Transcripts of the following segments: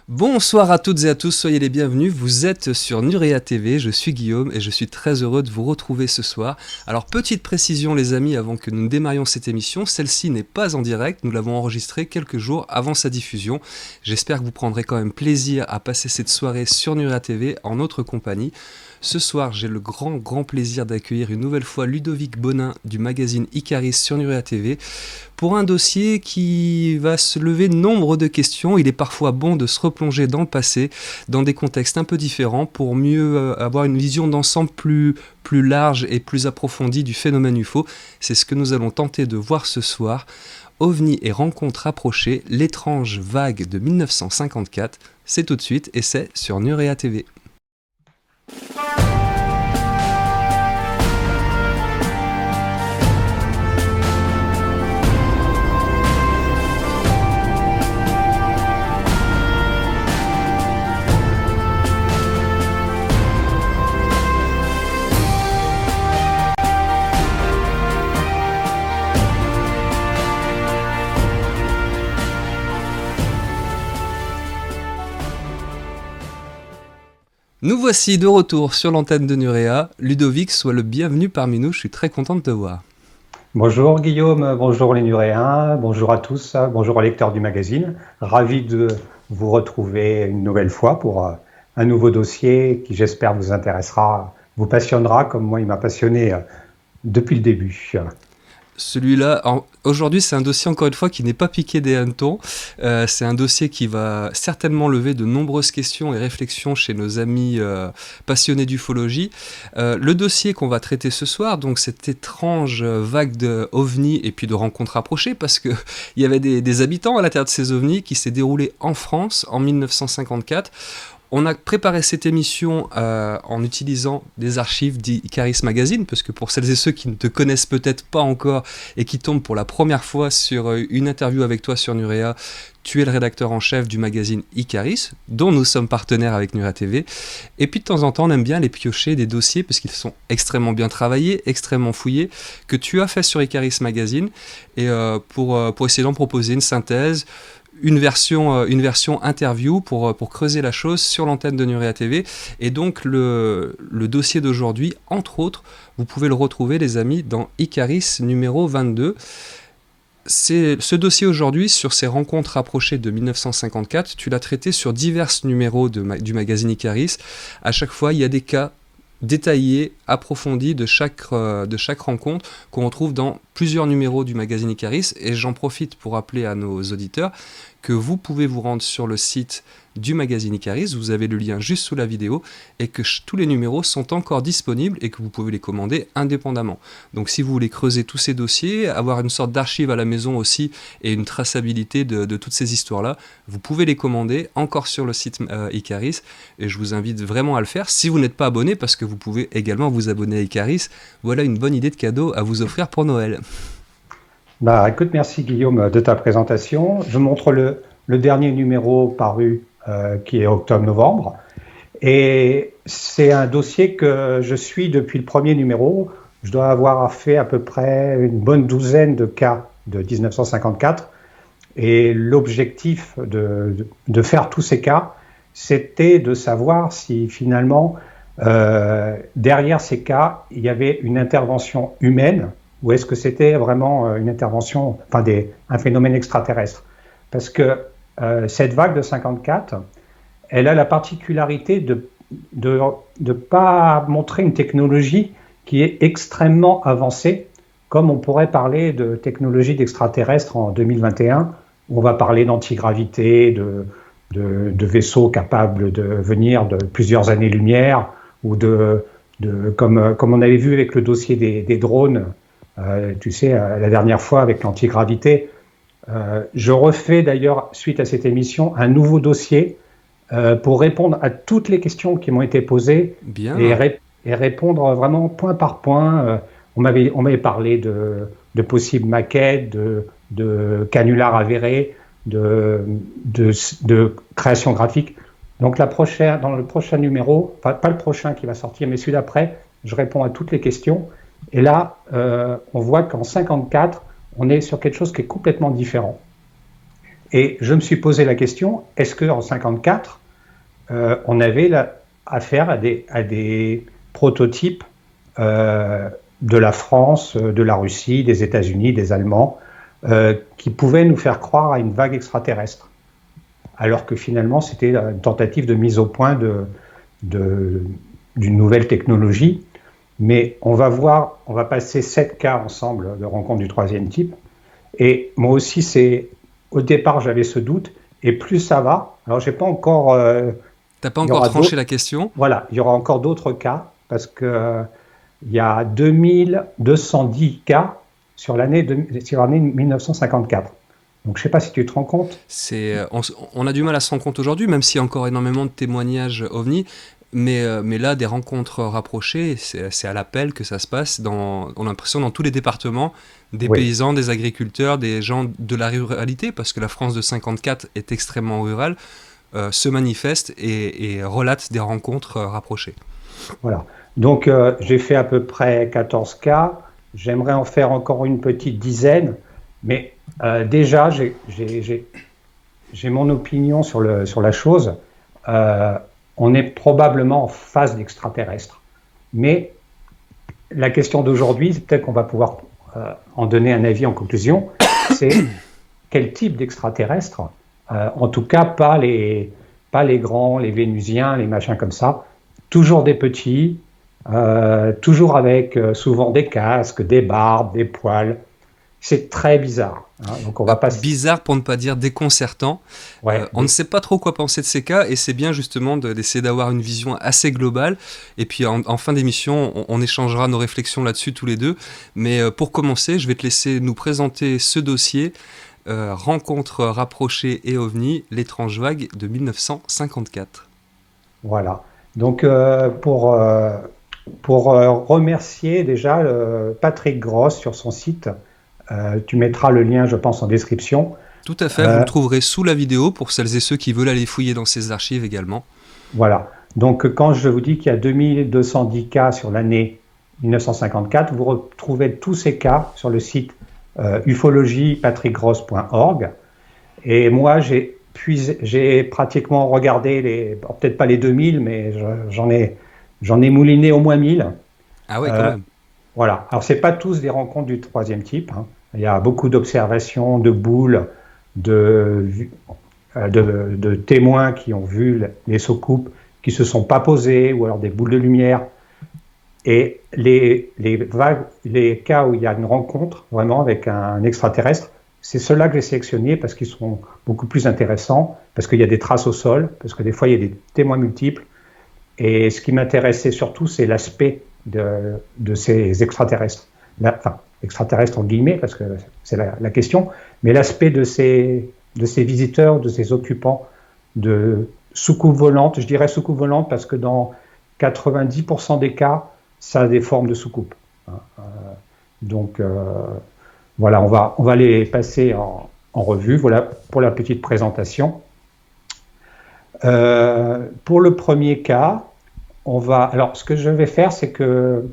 Bonsoir à toutes et à tous, soyez les bienvenus, vous êtes sur Nurea TV, je suis Guillaume et je suis très heureux de vous retrouver ce soir. Alors petite précision les amis avant que nous ne démarrions cette émission, celle-ci n'est pas en direct, nous l'avons enregistrée quelques jours avant sa diffusion. J'espère que vous prendrez quand même plaisir à passer cette soirée sur Nurea TV en notre compagnie. Ce soir, j'ai le grand plaisir d'accueillir une nouvelle fois Ludovic Bonin du magazine Icaris sur Nurea TV pour un dossier qui va se lever nombre de questions. Il est parfois bon de se replonger dans le passé, dans des contextes un peu différents pour mieux avoir une vision d'ensemble plus large et plus approfondie du phénomène UFO. C'est ce que nous allons tenter de voir ce soir. OVNI et rencontres rapprochées, l'étrange vague de 1954. C'est tout de suite et c'est sur Nurea TV. Nous voici de retour sur l'antenne de Nurea. Ludovic, sois le bienvenu parmi nous, je suis très content de te voir. Bonjour Guillaume, bonjour les Nuréens, bonjour à tous, bonjour aux lecteurs du magazine. Ravi de vous retrouver une nouvelle fois pour un nouveau dossier qui j'espère vous intéressera, vous passionnera comme moi il m'a passionné depuis le début. Celui-là, aujourd'hui, c'est un dossier, encore une fois, qui n'est pas piqué des hannetons. C'est un dossier qui va certainement lever de nombreuses questions et réflexions chez nos amis passionnés d'ufologie. Le dossier qu'on va traiter ce soir, donc cette étrange vague de ovnis et puis de rencontres rapprochées, parce qu'il y avait des habitants à l'intérieur de ces ovnis qui s'est déroulé en France en 1954. On a préparé cette émission en utilisant des archives d'Icaris Magazine, parce que pour celles et ceux qui ne te connaissent peut-être pas encore et qui tombent pour la première fois sur une interview avec toi sur Nurea, tu es le rédacteur en chef du magazine Icaris, dont nous sommes partenaires avec Nurea TV. Et puis de temps en temps, on aime bien les piocher des dossiers, parce qu'ils sont extrêmement bien travaillés, extrêmement fouillés, que tu as fait sur Icaris Magazine, et pour essayer d'en proposer une synthèse, une version interview pour creuser la chose sur l'antenne de Nurea TV. Et donc le dossier d'aujourd'hui, entre autres, vous pouvez le retrouver les amis dans Icaris numéro 22. C'est ce dossier aujourd'hui sur ces rencontres rapprochées de 1954, tu l'as traité sur divers numéros du magazine Icaris. À chaque fois, il y a des cas détaillé, approfondi de chaque rencontre qu'on retrouve dans plusieurs numéros du magazine Icaris. Et j'en profite pour rappeler à nos auditeurs que vous pouvez vous rendre sur le site du magazine Icaris, vous avez le lien juste sous la vidéo, et que tous les numéros sont encore disponibles et que vous pouvez les commander indépendamment. Donc si vous voulez creuser tous ces dossiers, avoir une sorte d'archive à la maison aussi et une traçabilité de toutes ces histoires-là, vous pouvez les commander encore sur le site Icaris, et je vous invite vraiment à le faire si vous n'êtes pas abonné, parce que vous pouvez également vous abonner à Icaris. Voilà une bonne idée de cadeau à vous offrir pour Noël. Écoute, merci Guillaume de ta présentation. Je montre le dernier numéro paru qui est octobre-novembre. Et c'est un dossier que je suis depuis le premier numéro. Je dois avoir fait à peu près une bonne douzaine de cas de 1954. Et l'objectif de faire tous ces cas, c'était de savoir si finalement, derrière ces cas, il y avait une intervention humaine, ou est-ce que c'était vraiment une intervention, un phénomène extraterrestre. Parce que cette vague de 54, elle a la particularité de pas montrer une technologie qui est extrêmement avancée, comme on pourrait parler de technologie d'extraterrestre en 2021, où on va parler d'antigravité, de vaisseaux capables de venir de plusieurs années-lumière, ou comme on avait vu avec le dossier des drones, tu sais, la dernière fois avec l'antigravité. Je refais d'ailleurs, suite à cette émission, un nouveau dossier pour répondre à toutes les questions qui m'ont été posées. Bien. Et répondre vraiment point par point. On m'avait parlé de possibles maquettes, de canulars avérés, de création graphique. Donc dans le prochain numéro, pas le prochain qui va sortir, mais celui d'après, je réponds à toutes les questions. Et là, on voit qu'en 54, on est sur quelque chose qui est complètement différent. Et je me suis posé la question, est-ce qu'en 54, on avait affaire à des prototypes de la France, de la Russie, des États-Unis, des Allemands, qui pouvaient nous faire croire à une vague extraterrestre, alors que finalement c'était une tentative de mise au point d'une nouvelle technologie. Mais on va passer 7 cas ensemble de rencontres du troisième type. Et moi aussi, au départ, j'avais ce doute, et plus ça va. Alors, j'ai pas encore. T'as pas encore tranché la question? Voilà, il y aura encore d'autres cas, parce que il y a 2210 cas sur l'année 1954. Donc, je ne sais pas si tu te rends compte. On a du mal à se rendre compte aujourd'hui, même s'il y a encore énormément de témoignages OVNI. Mais là, des rencontres rapprochées, c'est à l'appel que ça se passe. On a l'impression dans tous les départements, des paysans, des agriculteurs, des gens de la ruralité, parce que la France de 54 est extrêmement rurale, se manifestent et relatent des rencontres rapprochées. Voilà. Donc, j'ai fait à peu près 14 cas. J'aimerais en faire encore une petite dizaine. Mais déjà, j'ai mon opinion sur la chose. On est probablement en phase d'extraterrestre. Mais la question d'aujourd'hui, c'est peut-être qu'on va pouvoir en donner un avis en conclusion, c'est quel type d'extraterrestre, en tout cas pas les grands, les vénusiens, les machins comme ça, toujours des petits, toujours avec souvent des casques, des barbes, des poils. C'est très bizarre. Hein. Donc on va pas... Bizarre pour ne pas dire déconcertant. Ouais, on ne sait pas trop quoi penser de ces cas et c'est bien justement d'essayer d'avoir une vision assez globale. Et puis en fin d'émission, on échangera nos réflexions là-dessus tous les deux. Mais pour commencer, je vais te laisser nous présenter ce dossier. Rencontres rapprochées et OVNI, l'étrange vague de 1954. Voilà. Donc pour remercier déjà Patrick Gross sur son site. Tu mettras le lien, je pense, en description. Tout à fait, vous le trouverez sous la vidéo pour celles et ceux qui veulent aller fouiller dans ses archives également. Voilà. Donc, quand je vous dis qu'il y a 2210 cas sur l'année 1954, vous retrouvez tous ces cas sur le site ufologiepatrickgross.org. Et moi, j'ai pratiquement regardé peut-être pas les 2000, mais j'en ai mouliné au moins 1000. Ah ouais, quand même. Voilà. Alors, c'est pas tous des rencontres du troisième type. Hein. Il y a beaucoup d'observations, de boules, de témoins qui ont vu les soucoupes qui se sont pas posées, ou alors des boules de lumière. Et les cas où il y a une rencontre vraiment avec un extraterrestre, c'est ceux-là que j'ai sélectionnés parce qu'ils sont beaucoup plus intéressants, parce qu'il y a des traces au sol, parce que des fois il y a des témoins multiples. Et ce qui m'intéressait surtout, c'est l'aspect de ces extraterrestres. Enfin, extraterrestres en guillemets, parce que c'est la question, mais l'aspect de ces visiteurs, de ces occupants de soucoupes volantes. Je dirais soucoupes volantes parce que dans 90% des cas, ça a des formes de soucoupes. Donc, voilà, on va les passer en revue. Voilà pour la petite présentation. Pour le premier cas, alors, ce que je vais faire, c'est que,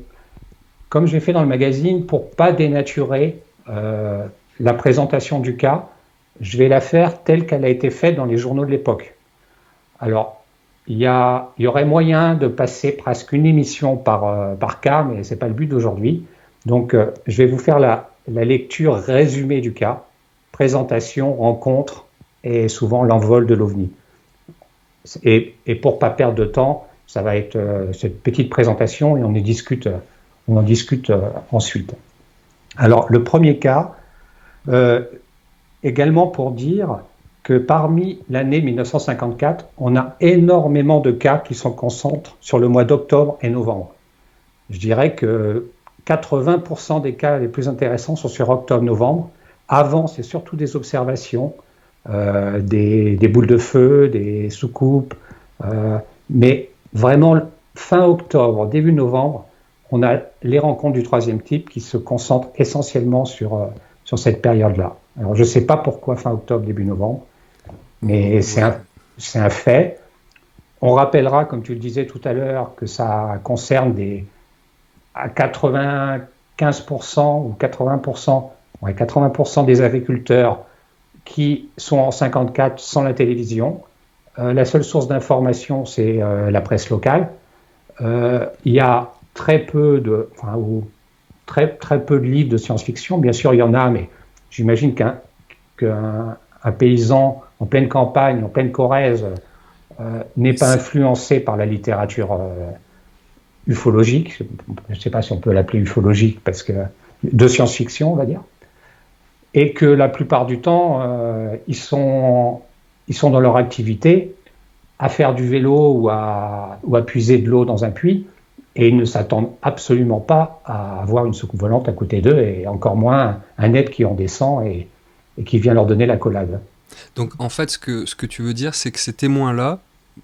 comme j'ai fait dans le magazine, pour pas dénaturer la présentation du cas, je vais la faire telle qu'elle a été faite dans les journaux de l'époque. Alors, il y aurait moyen de passer presque une émission par cas, mais c'est pas le but d'aujourd'hui. Donc, je vais vous faire la lecture résumée du cas, présentation, rencontre et souvent l'envol de l'OVNI. Et pour pas perdre de temps, ça va être cette petite présentation et on en discute ensuite. Alors, le premier cas, également pour dire que parmi l'année 1954, on a énormément de cas qui se concentrent sur le mois d'octobre et novembre. Je dirais que 80% des cas les plus intéressants sont sur octobre-novembre. Avant, c'est surtout des observations, des boules de feu, des soucoupes, mais vraiment, fin octobre, début novembre, on a les rencontres du troisième type qui se concentrent essentiellement sur cette période-là. Alors, je ne sais pas pourquoi fin octobre, début novembre, mais c'est un fait. On rappellera, comme tu le disais tout à l'heure, que ça concerne à 95% ou 80%, 80% des agriculteurs qui sont en 54 sans la télévision. La seule source d'information, c'est la presse locale. Il y a très peu de livres de science-fiction. Bien sûr, il y en a, mais j'imagine qu'un paysan en pleine campagne, en pleine Corrèze, n'est pas influencé par la littérature ufologique. Je ne sais pas si on peut l'appeler ufologique, parce que de science-fiction, on va dire. Et que la plupart du temps, ils sont dans leur activité à faire du vélo ou à puiser de l'eau dans un puits, et ils ne s'attendent absolument pas à avoir une soucoupe volante à côté d'eux, et encore moins un être qui en descend et qui vient leur donner l'accolade. Donc en fait, ce que tu veux dire, c'est que ces témoins-là,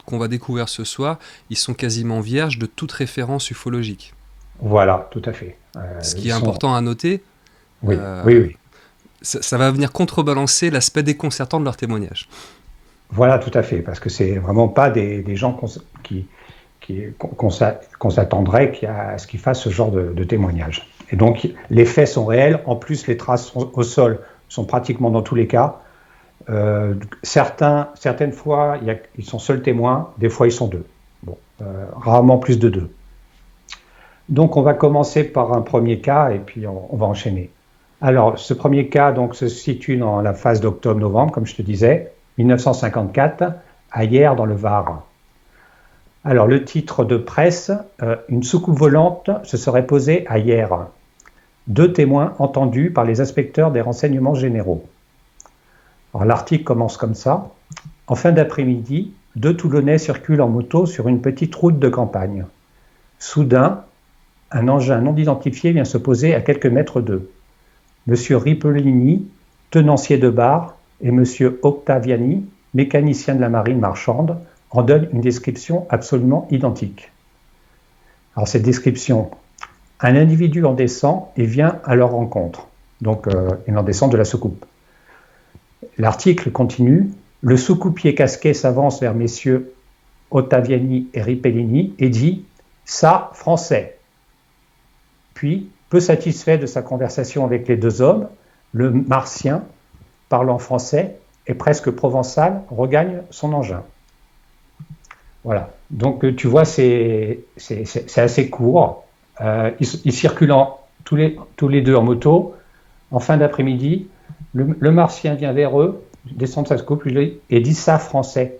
qu'on va découvrir ce soir, ils sont quasiment vierges de toute référence ufologique. Voilà, tout à fait. Ce qui est important à noter, oui, oui. Ça va venir contrebalancer l'aspect déconcertant de leur témoignage. Voilà, tout à fait, parce que c'est vraiment pas des gens qu'on s'attendrait à ce qu'ils fassent ce genre de témoignage. Et donc, les faits sont réels. En plus, les traces au sol sont pratiquement dans tous les cas. Certaines fois, ils sont seuls témoins. Des fois, ils sont deux. Bon, rarement plus de deux. Donc, on va commencer par un premier cas et puis on va enchaîner. Alors, ce premier cas donc, se situe dans la phase d'octobre-novembre, comme je te disais, 1954, à Hyères, dans le Var. Alors, le titre de presse, une soucoupe volante se serait posée à Hyères. 2 témoins entendus par les inspecteurs des renseignements généraux. Alors, l'article commence comme ça. En fin d'après-midi, 2 Toulonnais circulent en moto sur une petite route de campagne. Soudain, un engin non identifié vient se poser à quelques mètres d'eux. Monsieur Ripellini, tenancier de bar, et Monsieur Octaviani, mécanicien de la marine marchande, en donnent une description absolument identique. Alors cette description, un individu en descend et vient à leur rencontre. Donc il en descend de la soucoupe. L'article continue. Le sous-coupier casqué s'avance vers messieurs Ottaviani et Ripellini et dit « Ça, français ». Puis, peu satisfait de sa conversation avec les 2 hommes, le martien, parlant français et presque provençal, regagne son engin. Voilà. Donc, tu vois, c'est assez court. Ils circulent tous les 2 en moto. En fin d'après-midi, le martien vient vers eux, descend de sa soucoupe et dit « ça, français ».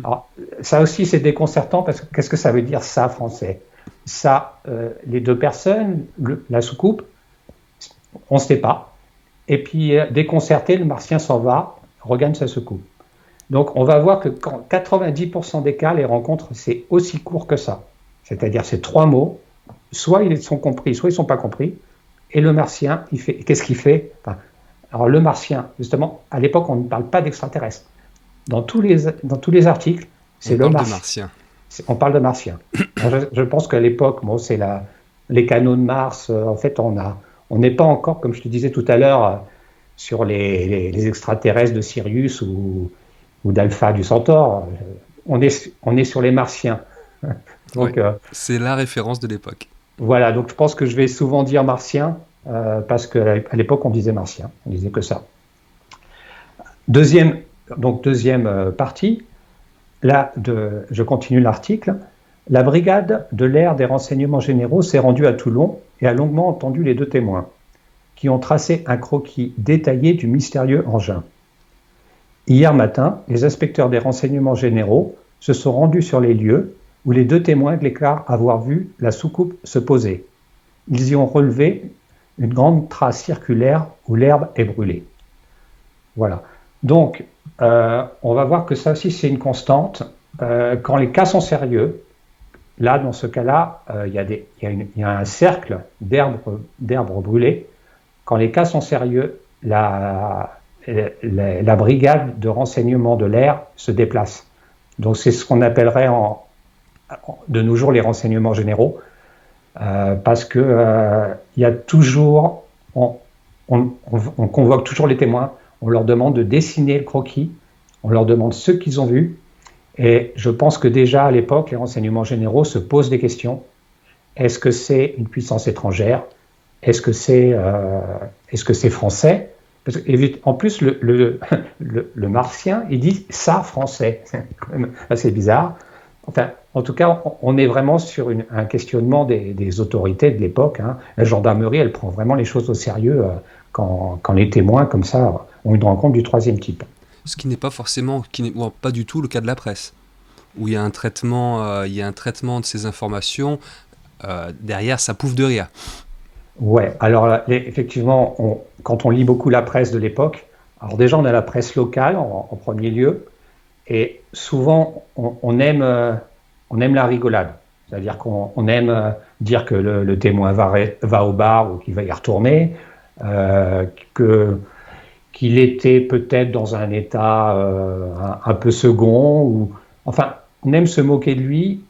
Alors, ça aussi, c'est déconcertant parce que qu'est-ce que ça veut dire « ça, français » ? Ça, les 2 personnes, la soucoupe, on ne sait pas. Et puis, déconcerté, le martien s'en va, regagne sa soucoupe. Donc, on va voir que dans 90% des cas, les rencontres, c'est aussi court que ça. C'est-à-dire, c'est 3 mots. Soit ils sont compris, soit ils ne sont pas compris. Et le martien, qu'est-ce qu'il fait ? Alors, le martien, justement, à l'époque, on ne parle pas d'extraterrestres. Dans tous les articles, c'est le martien. On parle de martien. Je pense qu'à l'époque, c'est les canaux de Mars. En fait, on n'est pas encore, comme je te disais tout à l'heure, sur les extraterrestres de Sirius ou d'Alpha du Centaure. On est sur les martiens. Donc, ouais, c'est la référence de l'époque. Voilà, donc je pense que je vais souvent dire martien, parce qu'à l'époque, on disait martien. On disait que ça. Deuxième partie. Là, je continue l'article. La brigade de l'air des renseignements généraux s'est rendue à Toulon et a longuement entendu les 2 témoins, qui ont tracé un croquis détaillé du mystérieux engin. Hier matin, les inspecteurs des renseignements généraux se sont rendus sur les lieux où les 2 témoins déclarent avoir vu la soucoupe se poser. Ils y ont relevé une grande trace circulaire où l'herbe est brûlée. Voilà. Donc, on va voir que ça aussi, c'est une constante. Quand les cas sont sérieux, là, dans ce cas-là, il y a un cercle d'herbes brûlées. Quand les cas sont sérieux, la brigade de renseignement de l'air se déplace. Donc, c'est ce qu'on appellerait de nos jours les renseignements généraux, parce que il y a toujours, on convoque toujours les témoins. On leur demande de dessiner le croquis, on leur demande ce qu'ils ont vu, et je pense que déjà à l'époque, les renseignements généraux se posent des questions. Est-ce que c'est une puissance étrangère ? Est-ce que c'est français ? Parce que, en plus, le martien, il dit ça français. C'est quand même assez bizarre. Enfin, en tout cas, on est vraiment sur un questionnement des autorités de l'époque. Hein. La gendarmerie, elle prend vraiment les choses au sérieux quand les témoins, comme ça, ont une rencontre du troisième type. Ce qui n'est pas forcément, pas du tout le cas de la presse, où il y a un traitement de ces informations. Derrière, ça pouffe de rire. Ouais, alors là, effectivement, quand on lit beaucoup la presse de l'époque, alors déjà on a la presse locale en premier lieu, et souvent on aime la rigolade, c'est-à-dire qu'on aime dire que le témoin va au bar ou qu'il va y retourner, que qu'il était peut-être dans un état un peu second, ou enfin on aime se moquer de lui.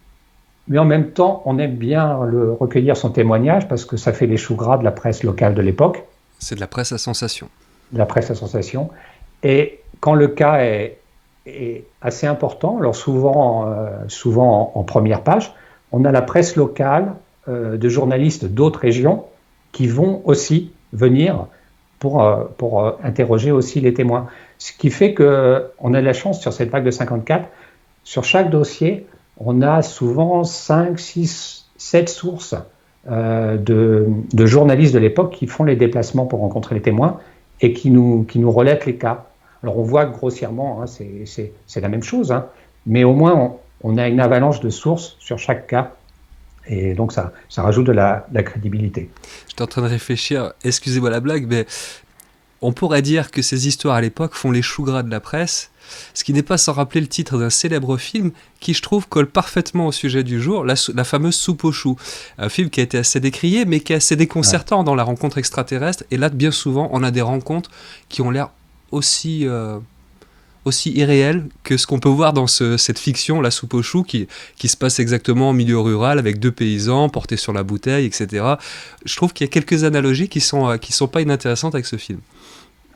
Mais en même temps, on aime bien recueillir son témoignage parce que ça fait les choux gras de la presse locale de l'époque. C'est de la presse à sensation. De la presse à sensation. Et quand le cas est assez important, alors souvent en première page, on a la presse locale de journalistes d'autres régions qui vont aussi venir pour interroger aussi les témoins. Ce qui fait qu'on a la chance sur cette vague de 54, sur chaque dossier, on a souvent 5, 6, 7 sources de journalistes de l'époque qui font les déplacements pour rencontrer les témoins et qui nous relatent les cas. Alors on voit que grossièrement, hein, c'est la même chose, hein, mais au moins on a une avalanche de sources sur chaque cas. Et donc ça rajoute de la crédibilité. J'étais en train de réfléchir, excusez-moi la blague, mais on pourrait dire que ces histoires à l'époque font les choux gras de la presse, ce qui n'est pas sans rappeler le titre d'un célèbre film qui, je trouve, colle parfaitement au sujet du jour, la fameuse Soupe aux choux. Un film qui a été assez décrié, mais qui est assez déconcertant dans la rencontre extraterrestre. Et là, bien souvent, on a des rencontres qui ont l'air aussi irréelles que ce qu'on peut voir dans cette fiction, la Soupe aux choux, qui se passe exactement en milieu rural, avec deux paysans portés sur la bouteille, etc. Je trouve qu'il y a quelques analogies qui sont pas inintéressantes avec ce film.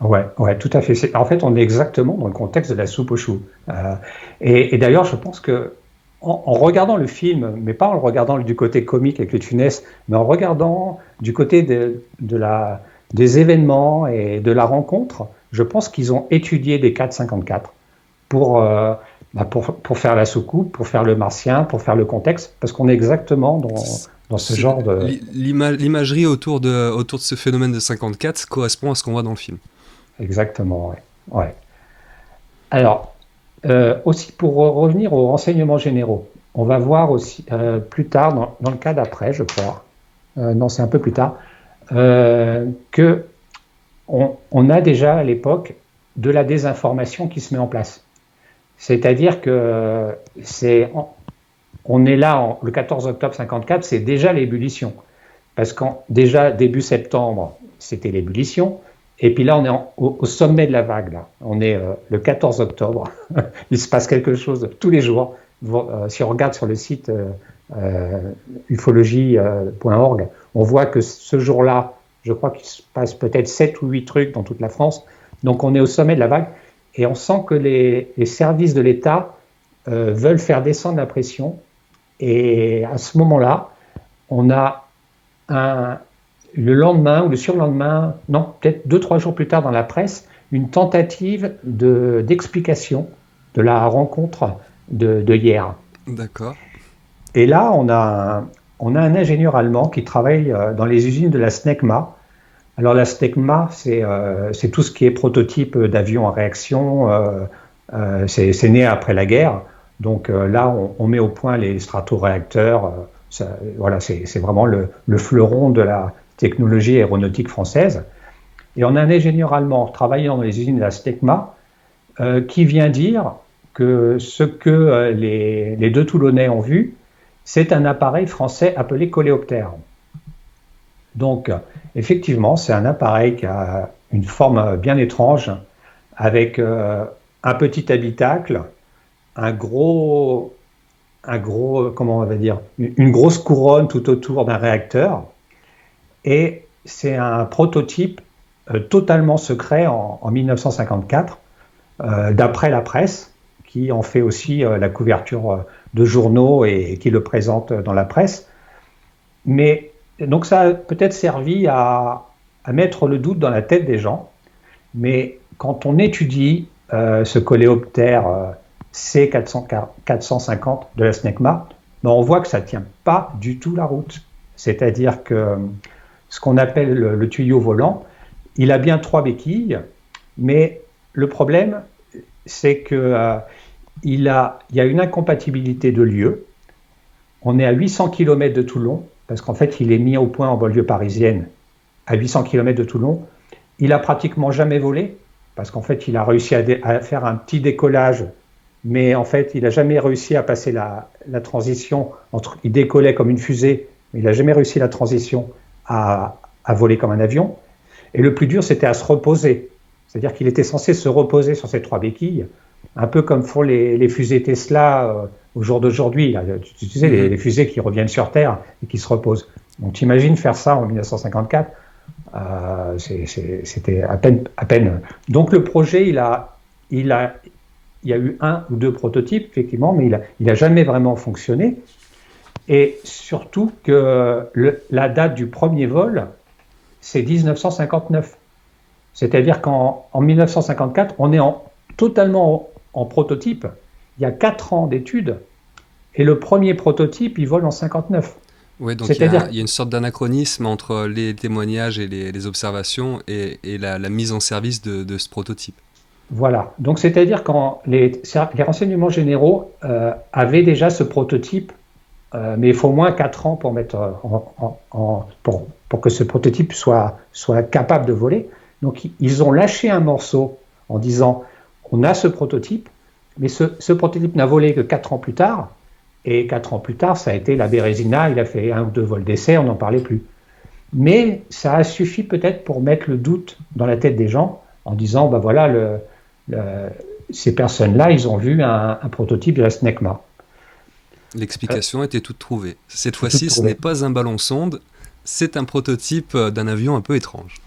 Ouais, tout à fait. En fait, on est exactement dans le contexte de la soupe aux choux. Et d'ailleurs, je pense que en regardant le film, mais pas en le regardant du côté comique avec le Funès, mais en regardant du côté des événements et de la rencontre, je pense qu'ils ont étudié des cas de 54 pour faire la soucoupe, pour faire le martien, pour faire le contexte, parce qu'on est exactement dans ce genre de... L'imagerie autour de ce phénomène de 54 correspond à ce qu'on voit dans le film. Exactement, ouais. Alors, aussi pour revenir aux renseignements généraux, on va voir aussi plus tard, dans le cas d'après, je crois, non c'est un peu plus tard, que on a déjà à l'époque de la désinformation qui se met en place. C'est-à-dire que on est là, le 14 octobre 54, c'est déjà l'ébullition. Parce que déjà début septembre, c'était l'ébullition. Et puis là, on est au sommet de la vague. Là. On est le 14 octobre. Il se passe quelque chose tous les jours. Si on regarde sur le site ufologie.org, on voit que ce jour-là, je crois qu'il se passe peut-être 7 ou 8 trucs dans toute la France. Donc on est au sommet de la vague. Et on sent que les services de l'État veulent faire descendre la pression. Et à ce moment-là, on a le lendemain ou le surlendemain, non, peut-être 2-3 jours plus tard dans la presse, une tentative d'explication de la rencontre de hier. D'accord. Et là, on a un ingénieur allemand qui travaille dans les usines de la SNECMA. Alors la SNECMA, c'est tout ce qui est prototype d'avion à réaction. C'est né après la guerre. Donc là, on met au point les stratoréacteurs. Voilà, c'est vraiment le fleuron de la technologie aéronautique française. Et on a un ingénieur allemand travaillant dans les usines de la SNECMA qui vient dire que ce que les deux Toulonnais ont vu, c'est un appareil français appelé coléoptère. Donc, effectivement, c'est un appareil qui a une forme bien étrange, avec un petit habitacle, comment on va dire, une grosse couronne tout autour d'un réacteur. Et c'est un prototype totalement secret en 1954, d'après la presse, qui en fait aussi la couverture de journaux et qui le présente dans la presse. Mais donc ça a peut-être servi à mettre le doute dans la tête des gens. Mais quand on étudie ce coléoptère C450 de la SNECMA, ben on voit que ça ne tient pas du tout la route. C'est-à-dire que ce qu'on appelle le tuyau volant, il a bien 3 béquilles, mais le problème, c'est que il y a une incompatibilité de lieu. On est à 800 km de Toulon, parce qu'en fait, il est mis au point en banlieue parisienne, à 800 km de Toulon. Il a pratiquement jamais volé, parce qu'en fait, il a réussi à faire un petit décollage, mais en fait, il n'a jamais réussi à passer la transition entre. Il décollait comme une fusée, mais il n'a jamais réussi la transition à voler comme un avion. Et le plus dur, c'était à se reposer. C'est-à-dire qu'il était censé se reposer sur ses 3 béquilles, un peu comme font les fusées Tesla au jour d'aujourd'hui. Tu sais, les fusées qui reviennent sur Terre et qui se reposent. Donc, t'imagines faire ça en 1954, c'était à peine. Donc, le projet, il y a eu 1 ou 2 prototypes, effectivement, mais il a jamais vraiment fonctionné. Et surtout que la date du premier vol, c'est 1959. C'est-à-dire qu'en 1954, on est totalement en prototype. Il y a 4 ans d'études et le premier prototype, il vole en 59. Oui, donc il y a une sorte d'anachronisme entre les témoignages et les observations et la mise en service de ce prototype. Voilà. Donc c'est-à-dire quand les renseignements généraux avaient déjà ce prototype, mais il faut au moins 4 ans pour mettre pour que ce prototype soit capable de voler. Donc ils ont lâché un morceau en disant on a ce prototype, mais ce prototype n'a volé que 4 ans plus tard. Et 4 ans plus tard, ça a été la Bérésina, il a fait 1 ou 2 vols d'essai, on n'en parlait plus. Mais ça a suffi peut-être pour mettre le doute dans la tête des gens en disant ben voilà, ces personnes-là, ils ont vu un prototype de la SNECMA. L'explication était toute trouvée. Cette fois-ci, ce n'est pas un ballon sonde, c'est un prototype d'un avion un peu étrange.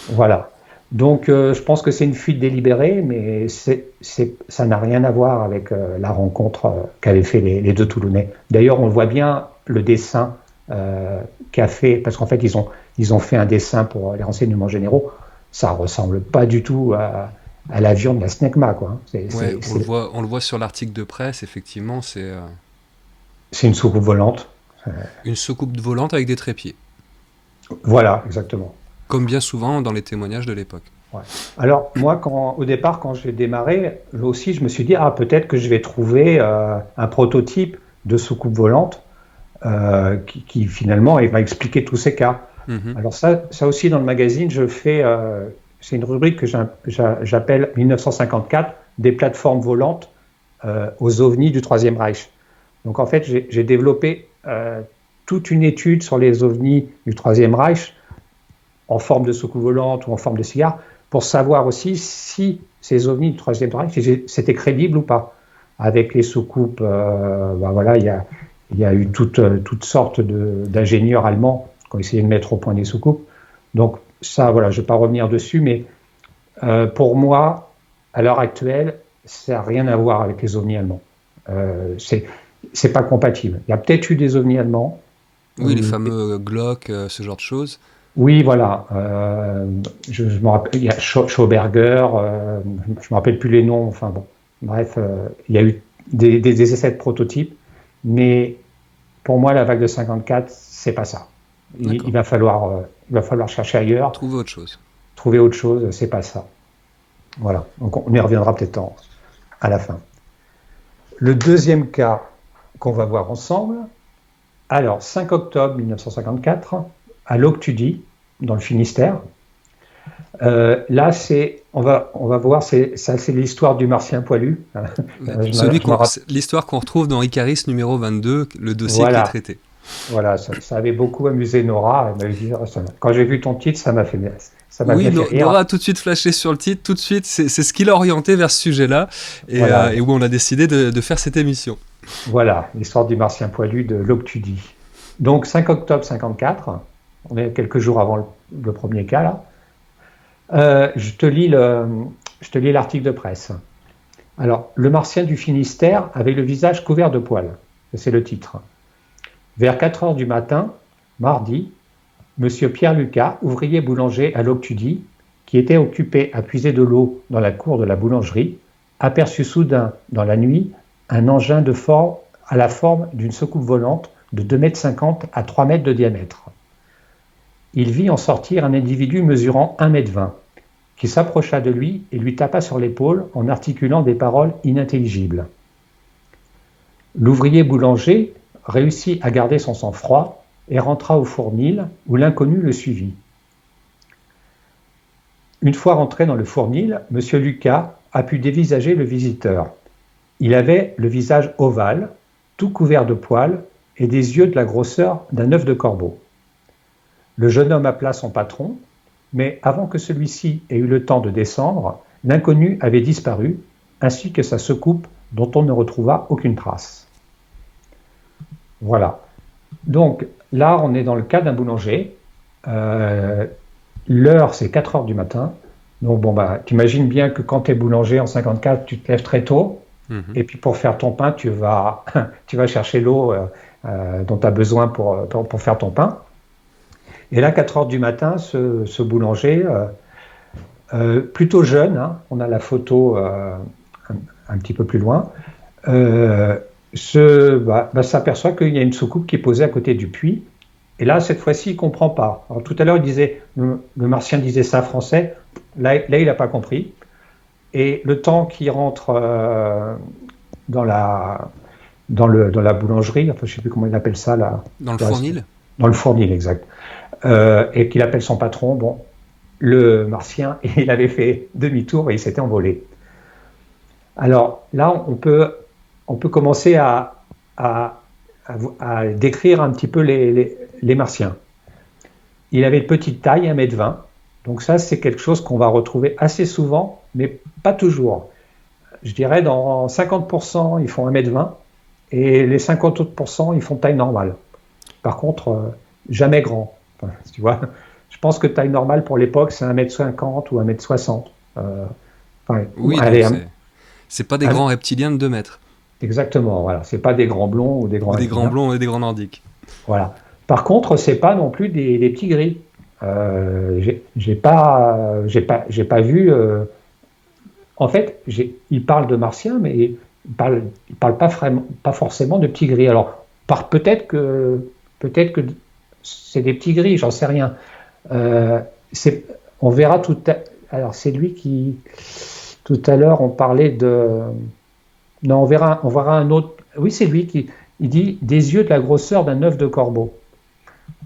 Voilà. Donc je pense que c'est une fuite délibérée, mais ça n'a rien à voir avec la rencontre qu'avaient fait les 2 Toulonnais. D'ailleurs, on voit bien le dessin qu'a fait, parce qu'en fait, ils ont fait un dessin pour les renseignements généraux. Ça ressemble pas du tout à l'avion de la SNECMA, quoi. On le voit sur l'article de presse, effectivement, c'est une soucoupe volante. Une soucoupe volante avec des trépieds. Voilà, exactement. Comme bien souvent dans les témoignages de l'époque. Ouais. Alors moi, au départ, quand j'ai démarré, aussi, je me suis dit peut-être que je vais trouver un prototype de soucoupe volante qui finalement va expliquer tous ces cas. Mm-hmm. Alors ça aussi dans le magazine, je fais, c'est une rubrique que j'appelle 1954 des plateformes volantes aux ovnis du Troisième Reich. Donc en fait, j'ai développé toute une étude sur les ovnis du Troisième Reich en forme de soucoupe volante ou en forme de cigare, pour savoir aussi si ces ovnis du Troisième Reich, c'était crédible ou pas. Avec les soucoupes, voilà, il y a eu toutes sortes d'ingénieurs allemands qui ont essayé de mettre au point des soucoupes. Donc ça, voilà, je ne vais pas revenir dessus, mais pour moi, à l'heure actuelle, ça n'a rien à voir avec les ovnis allemands. C'est pas compatible. Il y a peut-être eu des ovnis allemands. Oui, les fameux Glock, ce genre de choses. Oui, voilà. Je me rappelle, il y a Schauberger, je me rappelle plus les noms. Enfin bon, bref, il y a eu des essais de prototypes, mais pour moi, la vague de 54, c'est pas ça. Il va falloir chercher ailleurs. Trouver autre chose. Trouver autre chose, c'est pas ça. Voilà. Donc on y reviendra peut-être à la fin. Le deuxième cas qu'on va voir ensemble. Alors, 5 octobre 1954. À Loctudy, dans le Finistère. Là, on va voir, c'est l'histoire du martien poilu. L'histoire qu'on retrouve dans Icaris numéro 22, le dossier qui est traité. Voilà, ça avait beaucoup amusé Nora. Elle m'avait dit, quand j'ai vu ton titre, ça m'a fait rire. Nora a tout de suite flashé sur le titre, tout de suite, c'est ce qui l'a orienté vers ce sujet-là, et où on a décidé de faire cette émission. Voilà, l'histoire du martien poilu de Loctudy. Donc, 5 octobre 54. On est quelques jours avant le premier cas, là. Je te lis l'article de presse. Alors, le martien du Finistère avait le visage couvert de poils. C'est le titre. Vers 4 heures du matin, mardi, M. Pierre Lucas, ouvrier boulanger à Loctudy, qui était occupé à puiser de l'eau dans la cour de la boulangerie, aperçut soudain, dans la nuit, un engin à la forme d'une soucoupe volante de 2,50 m à 3 mètres de diamètre. Il vit en sortir un individu mesurant 1,20 m, qui s'approcha de lui et lui tapa sur l'épaule en articulant des paroles inintelligibles. L'ouvrier boulanger réussit à garder son sang-froid et rentra au fournil où l'inconnu le suivit. Une fois rentré dans le fournil, M. Lucas a pu dévisager le visiteur. Il avait le visage ovale, tout couvert de poils et des yeux de la grosseur d'un œuf de corbeau. Le jeune homme appela son patron, mais avant que celui-ci ait eu le temps de descendre, l'inconnu avait disparu, ainsi que sa soucoupe dont on ne retrouva aucune trace. Voilà. Donc là, on est dans le cas d'un boulanger. L'heure, c'est 4 heures du matin. Donc bon, t'imagines bien que quand tu es boulanger en 54, tu te lèves très tôt. Et puis pour faire ton pain, tu vas chercher l'eau dont tu as besoin pour faire ton pain. Et là, 4 heures du matin, ce boulanger, plutôt jeune, hein, on a la photo un petit peu plus loin, s'aperçoit qu'il y a une soucoupe qui est posée à côté du puits. Et là, cette fois-ci, il ne comprend pas. Alors, tout à l'heure, le Martien disait ça français. Là il n'a pas compris. Et le temps qu'il rentre dans la boulangerie, enfin, je ne sais plus comment il appelle ça. Là, dans le fournil. Dans le fournil, exact. Et qu'il appelle son patron, bon, le Martien, il avait fait demi-tour et il s'était envolé. Alors là, on peut commencer à décrire un petit peu les Martiens. Il avait de petite taille, 1,20 m. Donc ça, c'est quelque chose qu'on va retrouver assez souvent, mais pas toujours. Je dirais dans 50%, ils font 1,20 m et les 50 autres %, ils font taille normale. Par contre, jamais grand. Enfin, tu vois, je pense que taille normale pour l'époque, c'est 1,50 m ou 1,60 m. Oui, c'est pas des grands reptiliens de 2 mètres. Exactement, voilà. C'est pas des grands blonds ou des grands blonds et des grands nordiques. Voilà. Par contre, c'est pas non plus des petits gris. J'ai pas vu. En fait, il parle de martiens, mais il parle pas forcément de petits gris. Alors, peut-être que c'est des petits gris, j'en sais rien. On verra tout à l'heure. Alors, c'est lui qui. Tout à l'heure, on parlait de. Non, on verra un autre. Oui, c'est lui qui dit des yeux de la grosseur d'un œuf de corbeau.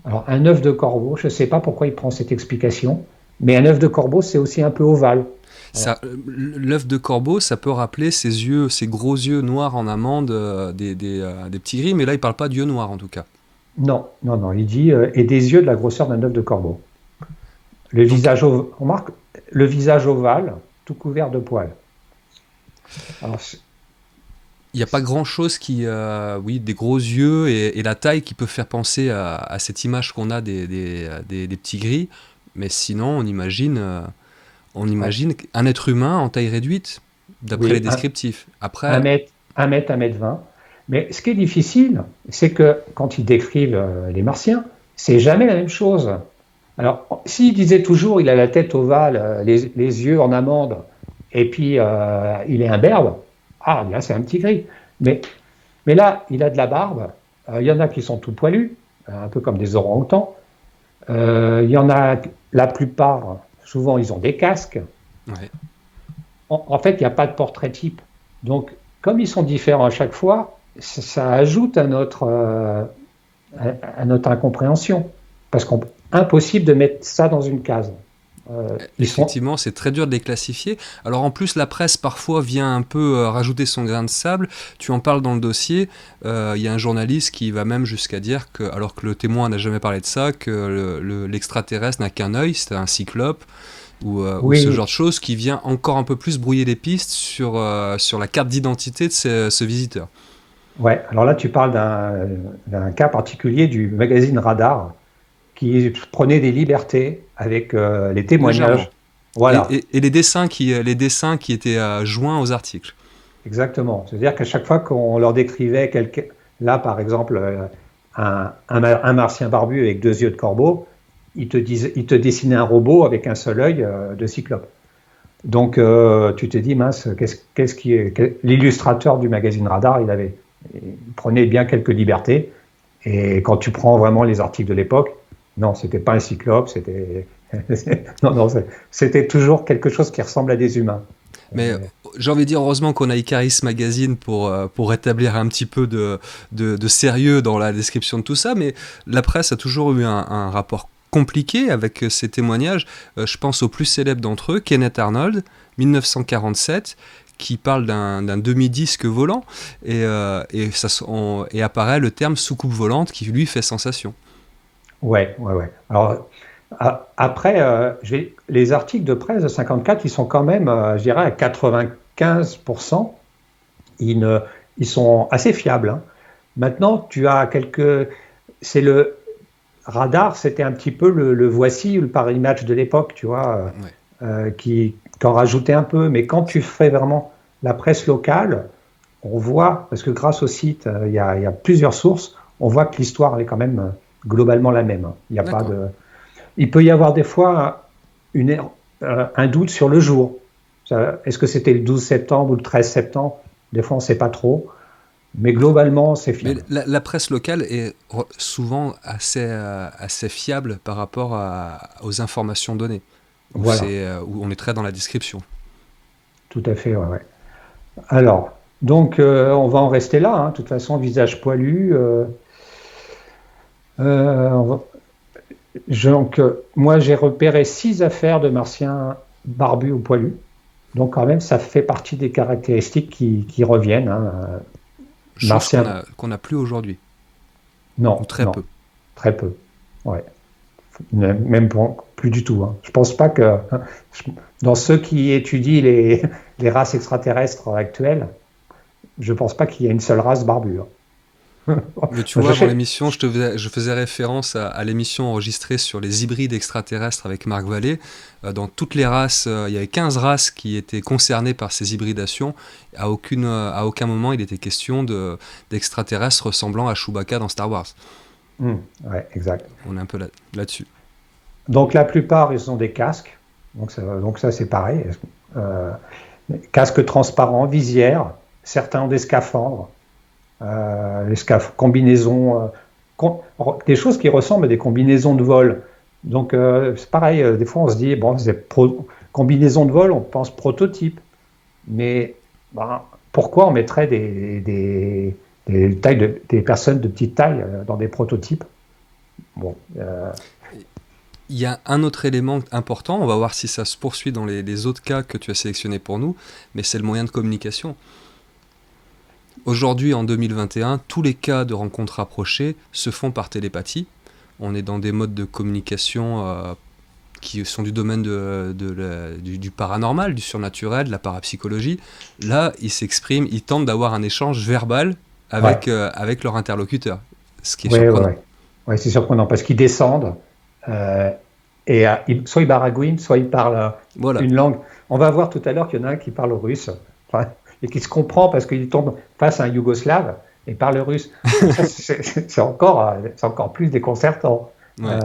Alors, un œuf de corbeau, je ne sais pas pourquoi il prend cette explication, mais un œuf de corbeau, c'est aussi un peu ovale. L'œuf de corbeau, ça peut rappeler ces gros yeux noirs en amande, des petits gris, mais là, il ne parle pas d'yeux noirs en tout cas. Non, il dit et des yeux de la grosseur d'un œuf de corbeau. Le visage ovale, tout couvert de poils. Alors, il n'y a pas grand-chose qui... des gros yeux et la taille qui peut faire penser à cette image qu'on a des petits gris. Mais sinon, on imagine un être humain en taille réduite, d'après les descriptifs. Après, 1 mètre, 1,20 m. Mais ce qui est difficile, c'est que quand ils décrivent les Martiens, c'est jamais la même chose. Alors, s'ils disaient toujours il a la tête ovale, les yeux en amande, et puis il est imberbe, là, c'est un petit gris. Mais là, il a de la barbe. Il y en a qui sont tout poilus, un peu comme des orang-outans. Il y en a, la plupart, souvent, ils ont des casques. Ouais. En fait, il n'y a pas de portrait type. Donc, comme ils sont différents à chaque fois, ça ajoute à notre incompréhension. Parce qu'impossible de mettre ça dans une case. Effectivement, c'est très dur de les classifier. Alors en plus, la presse parfois vient un peu rajouter son grain de sable. Tu en parles dans le dossier. Il y a un journaliste qui va même jusqu'à dire que, alors que le témoin n'a jamais parlé de ça, que l'extraterrestre n'a qu'un œil, c'est un cyclope, ou ce genre de choses, qui vient encore un peu plus brouiller les pistes sur la carte d'identité de ce visiteur. Ouais, alors là tu parles d'un cas particulier du magazine Radar, qui prenait des libertés avec les témoignages. Voilà. Et les dessins qui étaient joints aux articles. Exactement. C'est-à-dire qu'à chaque fois qu'on leur décrivait là, par exemple, un martien barbu avec 2 yeux de corbeau, il te dessinait un robot avec un seul œil de Cyclope. Donc tu te dis, mince, l'illustrateur du magazine Radar, il prenait bien quelques libertés. Et quand tu prends vraiment les articles de l'époque, non, c'était pas un Cyclope, non, c'était toujours quelque chose qui ressemble à des humains. Mais j'ai envie de dire, heureusement qu'on a Icaris Magazine pour rétablir un petit peu de sérieux dans la description de tout ça, mais la presse a toujours eu un rapport compliqué avec ces témoignages. Je pense au plus célèbre d'entre eux, Kenneth Arnold, 1947, qui parle d'un demi-disque volant, et apparaît le terme soucoupe volante qui lui fait sensation. Ouais. Alors, après, les articles de presse de 54, ils sont quand même, je dirais, à 95%, ils sont assez fiables. Hein. Maintenant, tu as c'est le Radar, c'était un petit peu le Voici ou le Paris Match de l'époque, tu vois, qui en rajoutait un peu. Mais quand tu fais vraiment la presse locale, on voit, parce que grâce au site, il y a plusieurs sources, on voit que l'histoire elle est quand même globalement la même. Il n'y a pas de... Il peut y avoir des fois un doute sur le jour. Est-ce que c'était le 12 septembre ou le 13 septembre? Des fois, on ne sait pas trop. Mais globalement, c'est fiable. Mais la presse locale est souvent assez fiable par rapport aux informations données. Voilà. Où on est très dans la description. Tout à fait, ouais. Alors, donc, on va en rester là. Hein. De toute façon, visage poilu. Moi, j'ai repéré 6 affaires de martiens barbus ou poilus. Donc, quand même, ça fait partie des caractéristiques qui reviennent. Hein. Chose qu'on n'a plus aujourd'hui. Non. Ou très peu. Très peu, ouais. Même plus du tout. Hein. Je pense pas que... Dans ceux qui étudient les races extraterrestres actuelles, je pense pas qu'il y ait une seule race barbue. Hein. Mais tu vois, avant l'émission, je faisais référence à l'émission enregistrée sur les hybrides extraterrestres avec Marc Vallée. Dans toutes les races, il y avait 15 races qui étaient concernées par ces hybridations. À aucun moment, il était question d'extraterrestres ressemblant à Chewbacca dans Star Wars. Ouais, exact. On est un peu là-dessus. Donc la plupart, ils ont des casques. Donc ça c'est pareil. Casques transparents, visière. Certains ont des scaphandres. Les combinaisons, des choses qui ressemblent à des combinaisons de vol. Donc c'est pareil, des fois on se dit, bon, combinaison de vol, on pense prototype. Mais pourquoi on mettrait des personnes de petite taille dans des prototypes? Bon. Il y a un autre élément important, on va voir si ça se poursuit dans les autres cas que tu as sélectionnés pour nous, mais c'est le moyen de communication. Aujourd'hui, en 2021, tous les cas de rencontres rapprochées se font par télépathie. On est dans des modes de communication qui sont du domaine du paranormal, du surnaturel, de la parapsychologie. Là, ils tentent d'avoir un échange verbal avec leur interlocuteur, ce qui est surprenant. Ouais, c'est surprenant, parce qu'ils descendent, et soit ils baragouinent, soit ils parlent une langue. On va voir tout à l'heure qu'il y en a un qui parle russe. Et qui se comprend parce qu'il tombe face à un Yougoslave et parle russe. C'est encore plus déconcertant. Ouais.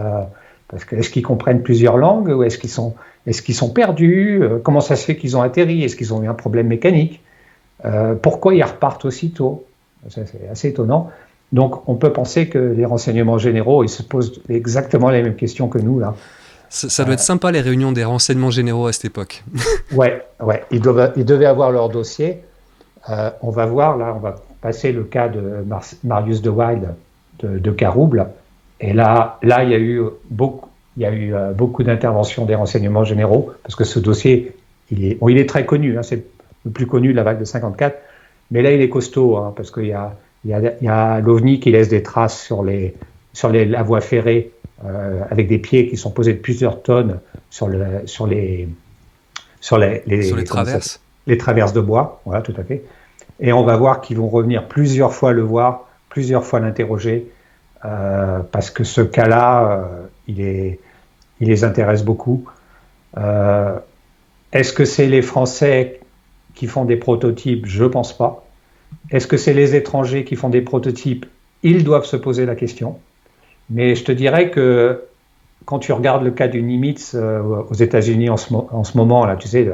Parce que est-ce qu'ils comprennent plusieurs langues ou est-ce qu'ils sont perdus? Comment ça se fait qu'ils ont atterri? Est-ce qu'ils ont eu un problème mécanique? Pourquoi ils repartent aussitôt? C'est assez étonnant. Donc on peut penser que les renseignements généraux, ils se posent exactement les mêmes questions que nous là. Ça doit être sympa les réunions des renseignements généraux à cette époque. Ouais. Ils devaient avoir leur dossier. On va voir, là, on va passer le cas de Marius de Wild de Carouble. Et là, il y a eu beaucoup d'interventions des renseignements généraux, parce que ce dossier, il est très connu, hein, c'est le plus connu de la vague de 54. Mais là, il est costaud, hein, parce qu'il y a l'OVNI qui laisse des traces sur la voie ferrée, avec des pieds qui sont posés de plusieurs tonnes sur les traverses. Les traverses de bois, voilà, tout à fait. Et on va voir qu'ils vont revenir plusieurs fois le voir, plusieurs fois l'interroger, parce que ce cas-là, il les intéresse beaucoup. Est-ce que c'est les Français qui font des prototypes? Je ne pense pas. Est-ce que c'est les étrangers qui font des prototypes? Ils doivent se poser la question. Mais je te dirais que quand tu regardes le cas du Nimitz aux États-Unis en ce moment, là, tu sais,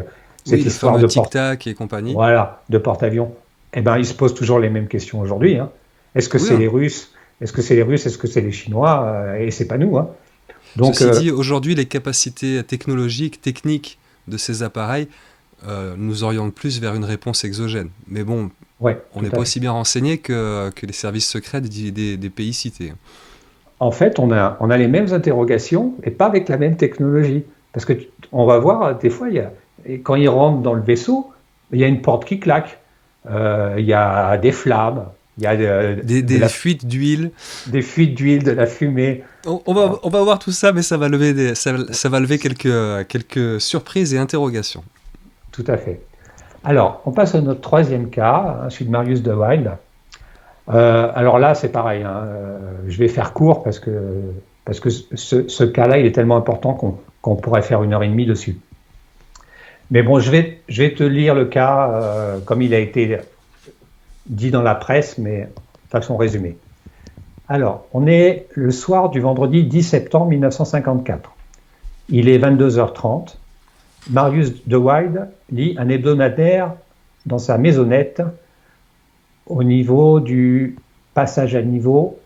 cette Oui, le histoire fameux de tic-tac et compagnie. voilà, de porte-avions, eh ben, ils se posent toujours les mêmes questions aujourd'hui, hein. Est-ce que Oui, c'est hein. les Russes? Est-ce que c'est les Russes? Est-ce que c'est les Chinois? Et c'est pas nous, hein. Donc, Ceci dit, aujourd'hui, les capacités technologiques, techniques de ces appareils nous orientent plus vers une réponse exogène. Mais bon, ouais, on tout n'est à pas fait. aussi bien renseigné que les services secrets des pays cités. En fait, on a les mêmes interrogations, mais pas avec la même technologie. Parce que on va voir, des fois, et quand ils rentrent dans le vaisseau, il y a une porte qui claque, il y a des flammes, il y a Des fuites d'huile. des fuites d'huile, de la fumée. On va voir tout ça, mais ça va lever, ça va lever quelques surprises et interrogations. Tout à fait. Alors, on passe à notre troisième cas, hein, celui de Marius de Wild. Alors là, c'est pareil, hein, je vais faire court parce que ce cas-là, il est tellement important qu'on pourrait faire 1 heure et demie dessus. Mais bon, je vais te lire le cas comme il a été dit dans la presse, mais de façon résumée. Alors, on est le soir du vendredi 10 septembre 1954. Il est 22h30. Marius de Wild lit un hebdomadaire dans sa maisonnette au niveau du passage à niveau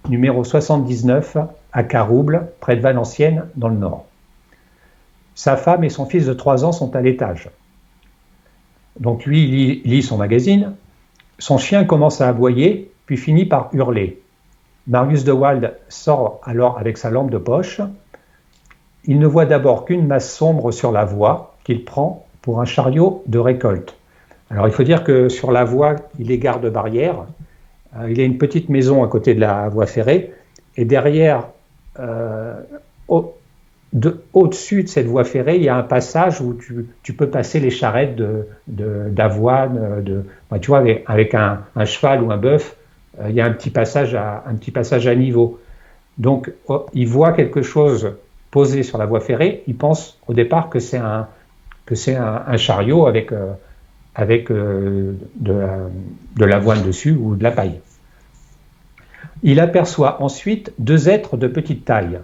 numéro 79 à Carouble, près de Valenciennes, dans le Nord. Sa femme et son fils de 3 ans sont à l'étage. Donc lui, il lit son magazine. Son chien commence à aboyer, puis finit par hurler. Marius de Wild sort alors avec sa lampe de poche. Il ne voit d'abord qu'une masse sombre sur la voie qu'il prend pour un chariot de récolte. Alors il faut dire que sur la voie, il est garde-barrière. Il y a une petite maison à côté de la voie ferrée. Et derrière, au-dessus de cette voie ferrée, il y a un passage où tu peux passer les charrettes d'avoine, tu vois, avec un cheval ou un bœuf, il y a un petit passage à niveau. Donc, il voit quelque chose posé sur la voie ferrée, il pense au départ que c'est un chariot avec de l'avoine dessus ou de la paille. Il aperçoit ensuite 2 êtres de petite taille,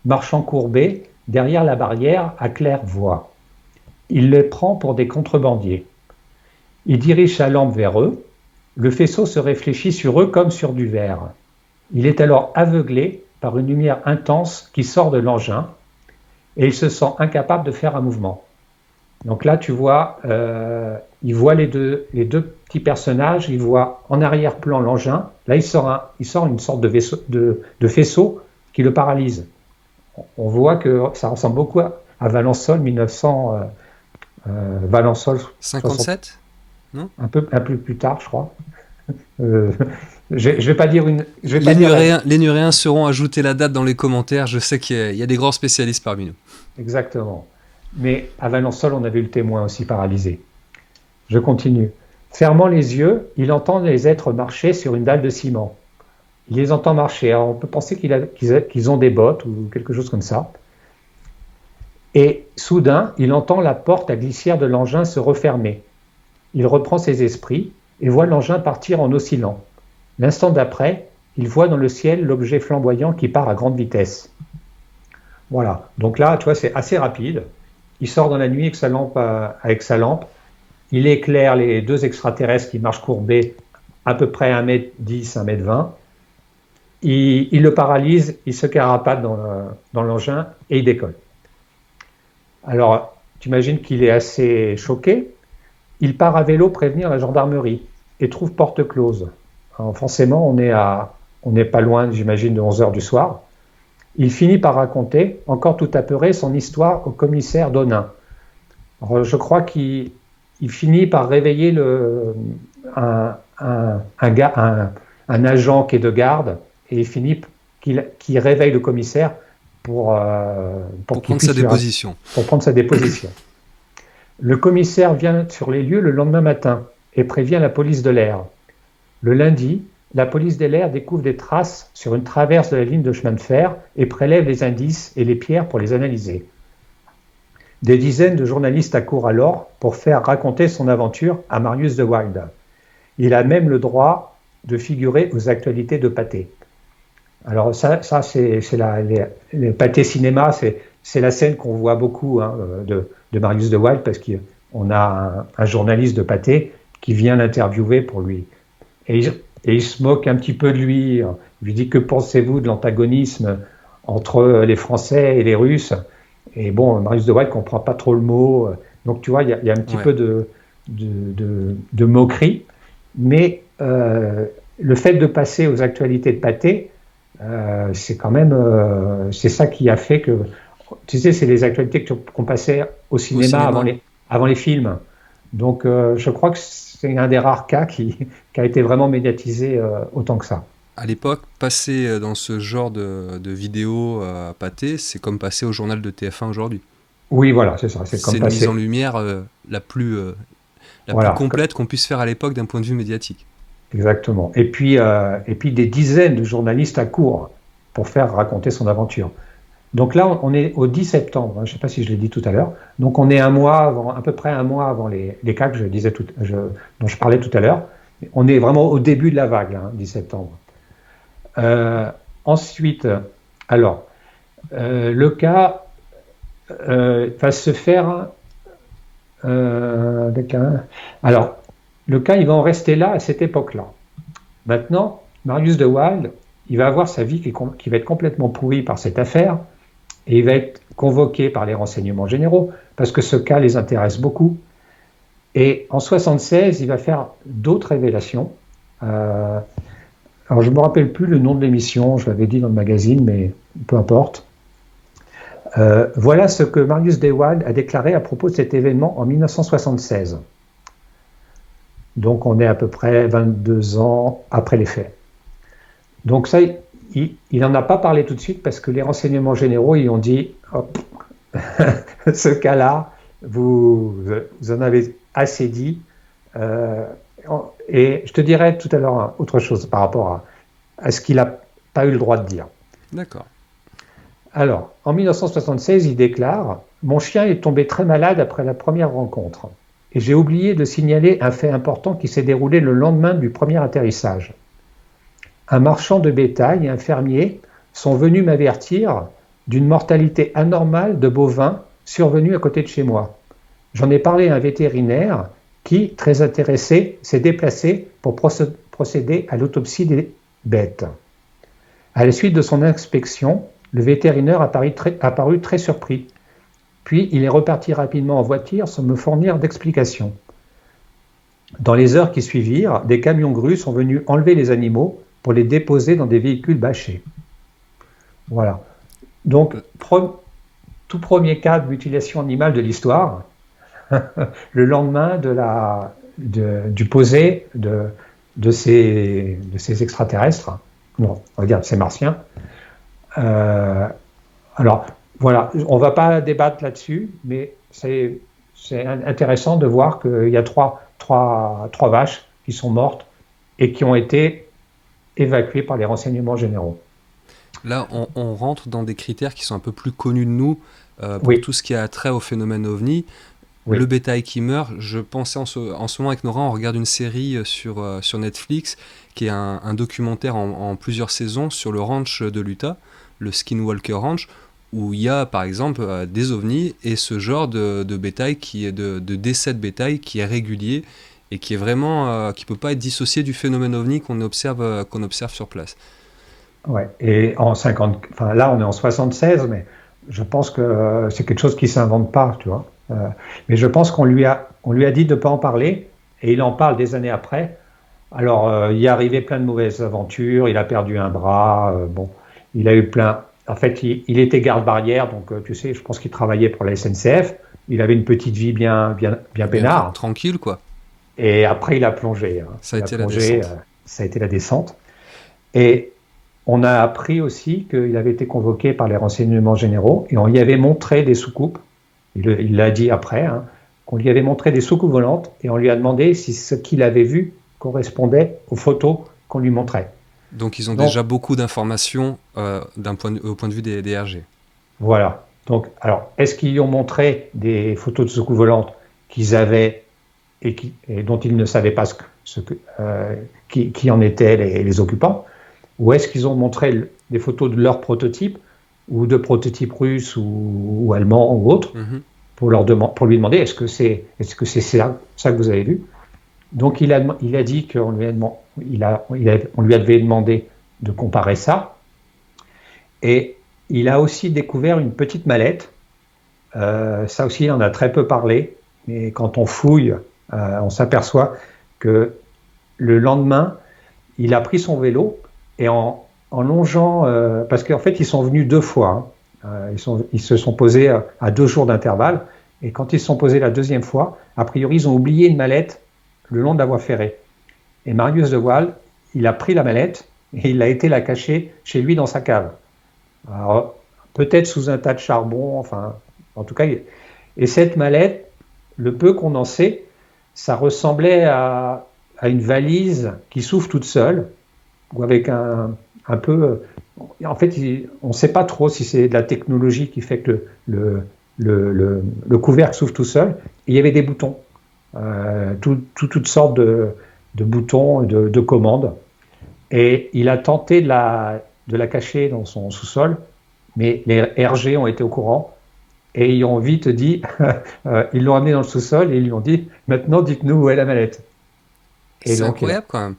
marchant courbés derrière la barrière à claire-voie. Il les prend pour des contrebandiers. Il dirige sa lampe vers eux. Le faisceau se réfléchit sur eux comme sur du verre. Il est alors aveuglé par une lumière intense qui sort de l'engin et il se sent incapable de faire un mouvement. Donc là, tu vois, il voit les deux petits personnages, il voit en arrière-plan l'engin. Là, il sort une sorte de faisceau qui le paralyse. On voit que ça ressemble beaucoup à Valençol 1900, Valençol 57 non un peu plus tard, je crois. Je vais pas dire une. Les Nuréens seront ajouter la date dans les commentaires. Je sais qu'il y a des grands spécialistes parmi nous. Exactement. Mais à Valençol, on a vu le témoin aussi paralysé. Je continue. Fermant les yeux, il entend les êtres marcher sur une dalle de ciment. Il les entend marcher. Alors on peut penser qu'ils ont des bottes ou quelque chose comme ça. Et soudain, il entend la porte à glissière de l'engin se refermer. Il reprend ses esprits et voit l'engin partir en oscillant. L'instant d'après, il voit dans le ciel l'objet flamboyant qui part à grande vitesse. Voilà. Donc là, tu vois, c'est assez rapide. Il sort dans la nuit avec sa lampe. Il éclaire les 2 extraterrestres qui marchent courbés à peu près 1m10, 1m20. Il le paralyse, il se carapate dans l'engin et il décolle. Alors, tu imagines qu'il est assez choqué. Il part à vélo prévenir la gendarmerie et trouve porte close. Alors forcément, on n'est pas loin, j'imagine, de 11h du soir. Il finit par raconter, encore tout apeuré, son histoire au commissaire Donin. Alors, je crois qu'il finit par réveiller un agent qui est de garde et il finit qu'il réveille le commissaire pour prendre sa déposition. Pour prendre sa déposition. Le commissaire vient sur les lieux le lendemain matin et prévient la police de l'air. Le lundi, la police de l'air découvre des traces sur une traverse de la ligne de chemin de fer et prélève les indices et les pierres pour les analyser. Des dizaines de journalistes accourent alors pour faire raconter son aventure à Marius de Wild. Il a même le droit de figurer aux actualités de Pathé. Alors ça c'est les pâtés cinéma, c'est la scène qu'on voit beaucoup hein, de Marius de Wild parce qu'on a un journaliste de pâté qui vient l'interviewer pour lui. Et il se moque un petit peu de lui. Il lui dit que pensez-vous de l'antagonisme entre les Français et les Russes? Et bon, Marius de Wild ne comprend pas trop le mot. Donc tu vois, il y a un petit peu de moquerie. Mais le fait de passer aux actualités de pâté, c'est quand même c'est ça qui a fait que tu sais c'est les actualités qu'on passait au cinéma, avant les films donc je crois que c'est un des rares cas qui a été vraiment médiatisé autant que ça. À l'époque, passer dans ce genre de vidéo à pâté, c'est comme passer au journal de TF1 aujourd'hui. Oui voilà c'est ça, c'est C'est comme une mise en passer lumière la plus voilà complète qu'on puisse faire à l'époque d'un point de vue médiatique. exactement et puis des dizaines de journalistes à court pour faire raconter son aventure. Donc là, on est au 10 septembre, hein, je ne sais pas si je l'ai dit tout à l'heure. Donc on est un mois avant, à peu près un mois avant les cas que dont je parlais tout à l'heure. On est vraiment au début de la vague, hein, 10 septembre. Ensuite, alors, le cas va se faire. Alors, le cas, il va en rester là à cette époque-là. Maintenant, Marius de Waal, il va avoir sa vie qui va être complètement pourrie par cette affaire. Et il va être convoqué par les renseignements généraux parce que ce cas les intéresse beaucoup. Et en 1976, il va faire d'autres révélations. Alors je ne me rappelle plus le nom de l'émission, je l'avais dit dans le magazine, mais peu importe. Voilà ce que Marius de Waal a déclaré à propos de cet événement en 1976. Donc on est à peu près 22 ans après les faits. Donc ça, il n'en a pas parlé tout de suite parce que les renseignements généraux ils ont dit oh, ce cas-là, vous en avez assez dit. Et je te dirai tout à l'heure autre chose par rapport à ce qu'il n'a pas eu le droit de dire. D'accord. Alors, en 1976, il déclare « Mon chien est tombé très malade après la première rencontre et j'ai oublié de signaler un fait important qui s'est déroulé le lendemain du premier atterrissage. Un marchand de bétail et un fermier sont venus m'avertir d'une mortalité anormale de bovins survenue à côté de chez moi. J'en ai parlé à un vétérinaire qui, très intéressé, s'est déplacé pour procéder à l'autopsie des bêtes. À la suite de son inspection, le vétérinaire apparut très surpris. Puis il est reparti rapidement en voiture sans me fournir d'explications. Dans les heures qui suivirent, des camions grues sont venus enlever les animaux pour les déposer dans des véhicules bâchés. Voilà. Donc, tout premier cas de mutilation animale de l'histoire, le lendemain du posé de ces extraterrestres, non, on va dire ces martiens. Alors, voilà, on ne va pas débattre là-dessus, mais c'est intéressant de voir qu'il y a trois vaches qui sont mortes et qui ont été évacuées par les renseignements généraux. Là, on rentre dans des critères qui sont un peu plus connus de nous pour Oui. tout ce qui a trait au phénomène OVNI. Oui. Le bétail qui meurt, je pensais en ce moment avec Nora, on regarde une série sur Netflix qui est un documentaire en plusieurs saisons sur le ranch de l'Utah, le Skinwalker Ranch, où il y a par exemple des ovnis et ce genre de bétail qui est de décès de bétail qui est régulier et qui est vraiment qui peut pas être dissocié du phénomène ovni qu'on observe sur place. Ouais. Et là on est en 76, mais je pense que c'est quelque chose qui s'invente pas, tu vois. Mais je pense qu'on lui a dit de ne pas en parler et il en parle des années après. Alors il est arrivé plein de mauvaises aventures, il a perdu un bras, il a eu plein. En fait, il était garde-barrière, donc tu sais, je pense qu'il travaillait pour la SNCF. Il avait une petite vie bien peinard. Tranquille, quoi. Et après, il a plongé. Ça a été la descente. Ça a été la descente. Et on a appris aussi qu'il avait été convoqué par les renseignements généraux et on lui avait montré des soucoupes. Il l'a dit après, qu'on lui avait montré des soucoupes volantes et on lui a demandé si ce qu'il avait vu correspondait aux photos qu'on lui montrait. Donc ils ont déjà beaucoup d'informations au point de vue des DRG. Voilà. Donc, alors, est-ce qu'ils lui ont montré des photos de soucoupes volantes qu'ils avaient et dont ils ne savaient pas qui en étaient les occupants, ou est-ce qu'ils ont montré des photos de leur prototype ou de prototypes russes ou allemands ou autres pour lui demander est-ce que c'est ça que vous avez vu. Donc il a dit qu'on lui on lui avait demandé de comparer ça, et il a aussi découvert une petite mallette. Ça aussi, il en a très peu parlé, mais quand on fouille, on s'aperçoit que le lendemain, il a pris son vélo et en longeant, parce qu'en fait, ils sont venus 2 fois. Ils se sont posés à 2 jours d'intervalle, et quand ils se sont posés la 2e fois, a priori, ils ont oublié une mallette le long de la voie ferrée. Et Marius de Waal, il a pris la mallette et il a été la cacher chez lui dans sa cave. Alors, peut-être sous un tas de charbon, enfin, en tout cas. Et cette mallette, le peu qu'on en sait, ça ressemblait à une valise qui s'ouvre toute seule, ou avec un peu. En fait, on ne sait pas trop si c'est de la technologie qui fait que le couvercle s'ouvre tout seul. Et il y avait des boutons, toutes sortes de boutons, de commandes. Et il a tenté de la cacher dans son sous-sol, mais les RG ont été au courant. Et ils ont vite dit, ils l'ont amené dans le sous-sol et ils lui ont dit, maintenant dites-nous où est la mallette. C'est incroyable quand même.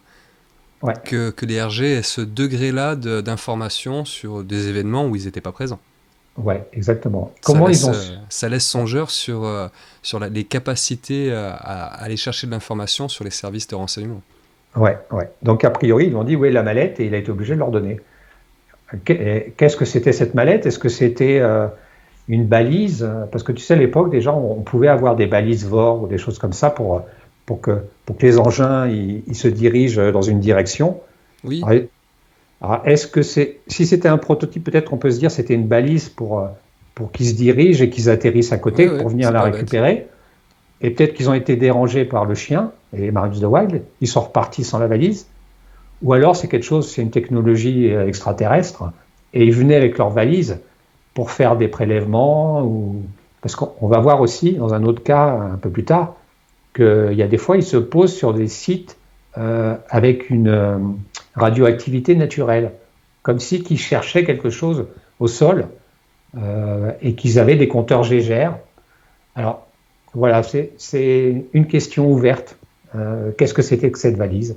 Ouais. Que les RG aient ce degré-là d'information sur des événements où ils n'étaient pas présents. Ouais, exactement. Ça laisse songeur sur les capacités à aller chercher de l'information sur les services de renseignement. Ouais. Donc a priori, ils lui ont dit où est la mallette et il a été obligé de leur donner. Qu'est-ce que c'était cette mallette? Est-ce que c'était une balise? Parce que tu sais, à l'époque, déjà, on pouvait avoir des balises VOR ou des choses comme ça pour que les engins ils se dirigent dans une direction. Oui. Alors, est-ce que si c'était un prototype, peut-être on peut se dire c'était une balise pour qu'ils se dirigent et qu'ils atterrissent à côté pour venir la récupérer. Bête. Et peut-être qu'ils ont été dérangés par le chien et Marius de Waal, ils sont repartis sans la valise. Ou alors c'est une technologie extraterrestre et ils venaient avec leur valise pour faire des prélèvements parce qu'on va voir aussi dans un autre cas un peu plus tard qu'il y a des fois ils se posent sur des sites avec une radioactivité naturelle, comme si ils cherchaient quelque chose au sol et qu'ils avaient des compteurs Gégère. Alors voilà, c'est une question ouverte. Qu'est-ce que c'était que cette valise?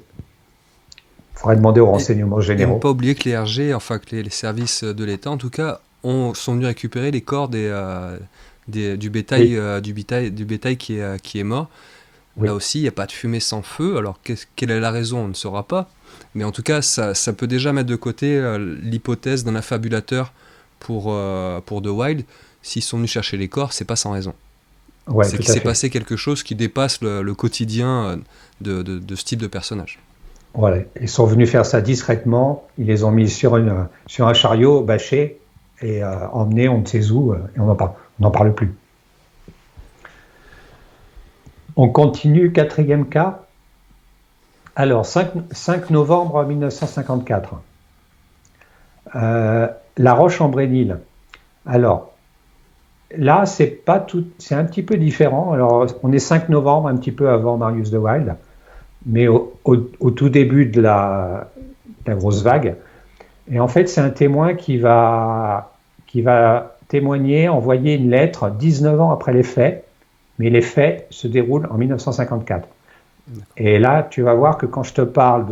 Il faudrait demander aux renseignements généraux. Et ne pas oublier que les RG, enfin que les services de l'État en tout cas, sont venus récupérer les corps du bétail, du bétail qui est mort. Oui. Là aussi, il n'y a pas de fumée sans feu. Alors, quelle est la raison? On ne saura pas. Mais en tout cas, ça peut déjà mettre de côté l'hypothèse d'un affabulateur pour de Waal. S'ils sont venus chercher les corps, c'est pas sans raison. Ouais, c'est qu'il s'est passé quelque chose qui dépasse le quotidien de ce type de personnage. Voilà. Ils sont venus faire ça discrètement. Ils les ont mis sur un chariot bâché et emmenés on ne sait où. Et on n'en parle plus. On continue, 4e cas. Alors, 5 novembre 1954. La Roche-en-Brénil. Alors, là, c'est un petit peu différent. Alors, on est 5 novembre, un petit peu avant Marius de Waal, mais au tout début de la grosse vague. Et en fait, c'est un témoin qui va témoigner, envoyer une lettre 19 ans après les faits. Mais les faits se déroulent en 1954. Et là, tu vas voir que quand je te parle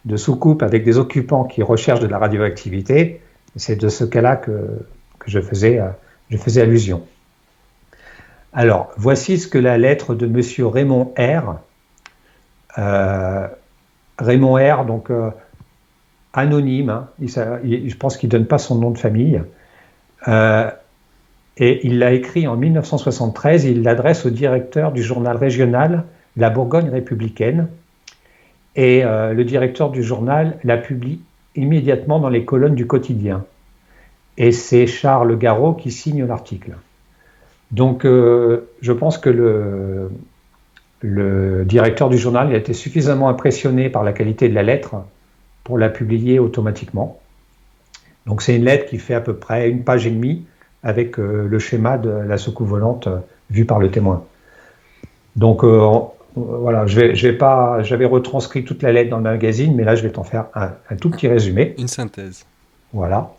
de soucoupes avec des occupants qui recherchent de la radioactivité, c'est de ce cas-là que je faisais allusion. Alors, voici ce que la lettre de monsieur Raymond R. Raymond R, donc anonyme, hein, je pense qu'il ne donne pas son nom de famille. Et il l'a écrit en 1973, et il l'adresse au directeur du journal régional La Bourgogne républicaine. Et le directeur du journal la publie immédiatement dans les colonnes du quotidien. Et c'est Charles Garot qui signe l'article. Donc je pense que le directeur du journal a été suffisamment impressionné par la qualité de la lettre pour la publier automatiquement. Donc c'est une lettre qui fait à peu près 1 page et demie, avec le schéma de la soucoupe volante vue par le témoin. Donc, voilà, j'avais retranscrit toute la lettre dans le magazine, mais là, je vais t'en faire un tout petit résumé. Une synthèse. Voilà.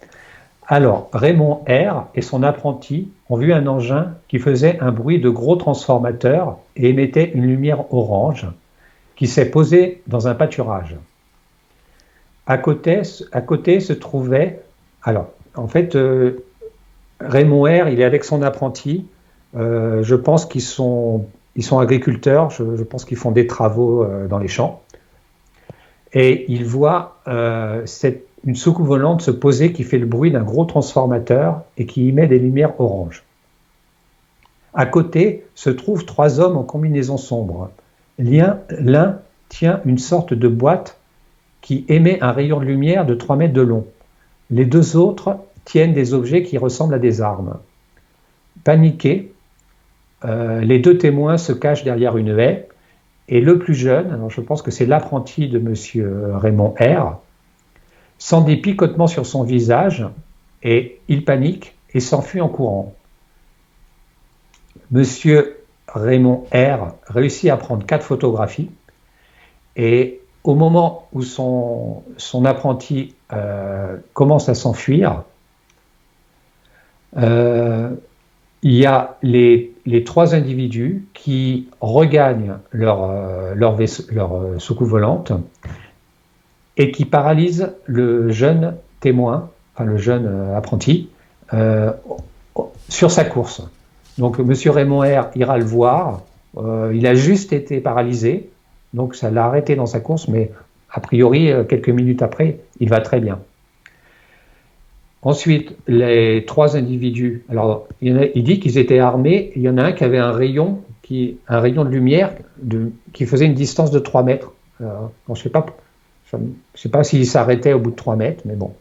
Alors, Raymond R. et son apprenti ont vu un engin qui faisait un bruit de gros transformateur et émettait une lumière orange qui s'est posé dans un pâturage. À côté se trouvait... Alors, en fait, Raymond R., il est avec son apprenti. Je pense qu'ils sont agriculteurs. Je pense qu'ils font des travaux dans les champs. Et il voit une soucoupe volante se poser qui fait le bruit d'un gros transformateur et qui émet des lumières oranges. À côté se trouvent 3 hommes en combinaison sombre. L'un tient une sorte de boîte qui émet un rayon de lumière de 3 mètres de long. Les 2 autres tiennent des objets qui ressemblent à des armes. Paniqués, les 2 témoins se cachent derrière une haie et le plus jeune, alors je pense que c'est l'apprenti de monsieur Raymond R., sent des picotements sur son visage et il panique et s'enfuit en courant. Monsieur Raymond R. réussit à prendre 4 photographies et au moment où son apprenti commence à s'enfuir, il y a les 3 individus qui regagnent leur soucoupe volante et qui paralysent le jeune témoin, enfin le jeune apprenti, sur sa course. Donc M. Raymond R. ira le voir, il a juste été paralysé, donc ça l'a arrêté dans sa course, mais a priori, quelques minutes après, il va très bien. Ensuite, les 3 individus, alors il dit qu'ils étaient armés, il y en a un qui avait un rayon de lumière qui faisait une distance de 3 mètres. Je ne sais pas s'il s'arrêtait au bout de 3 mètres, mais bon.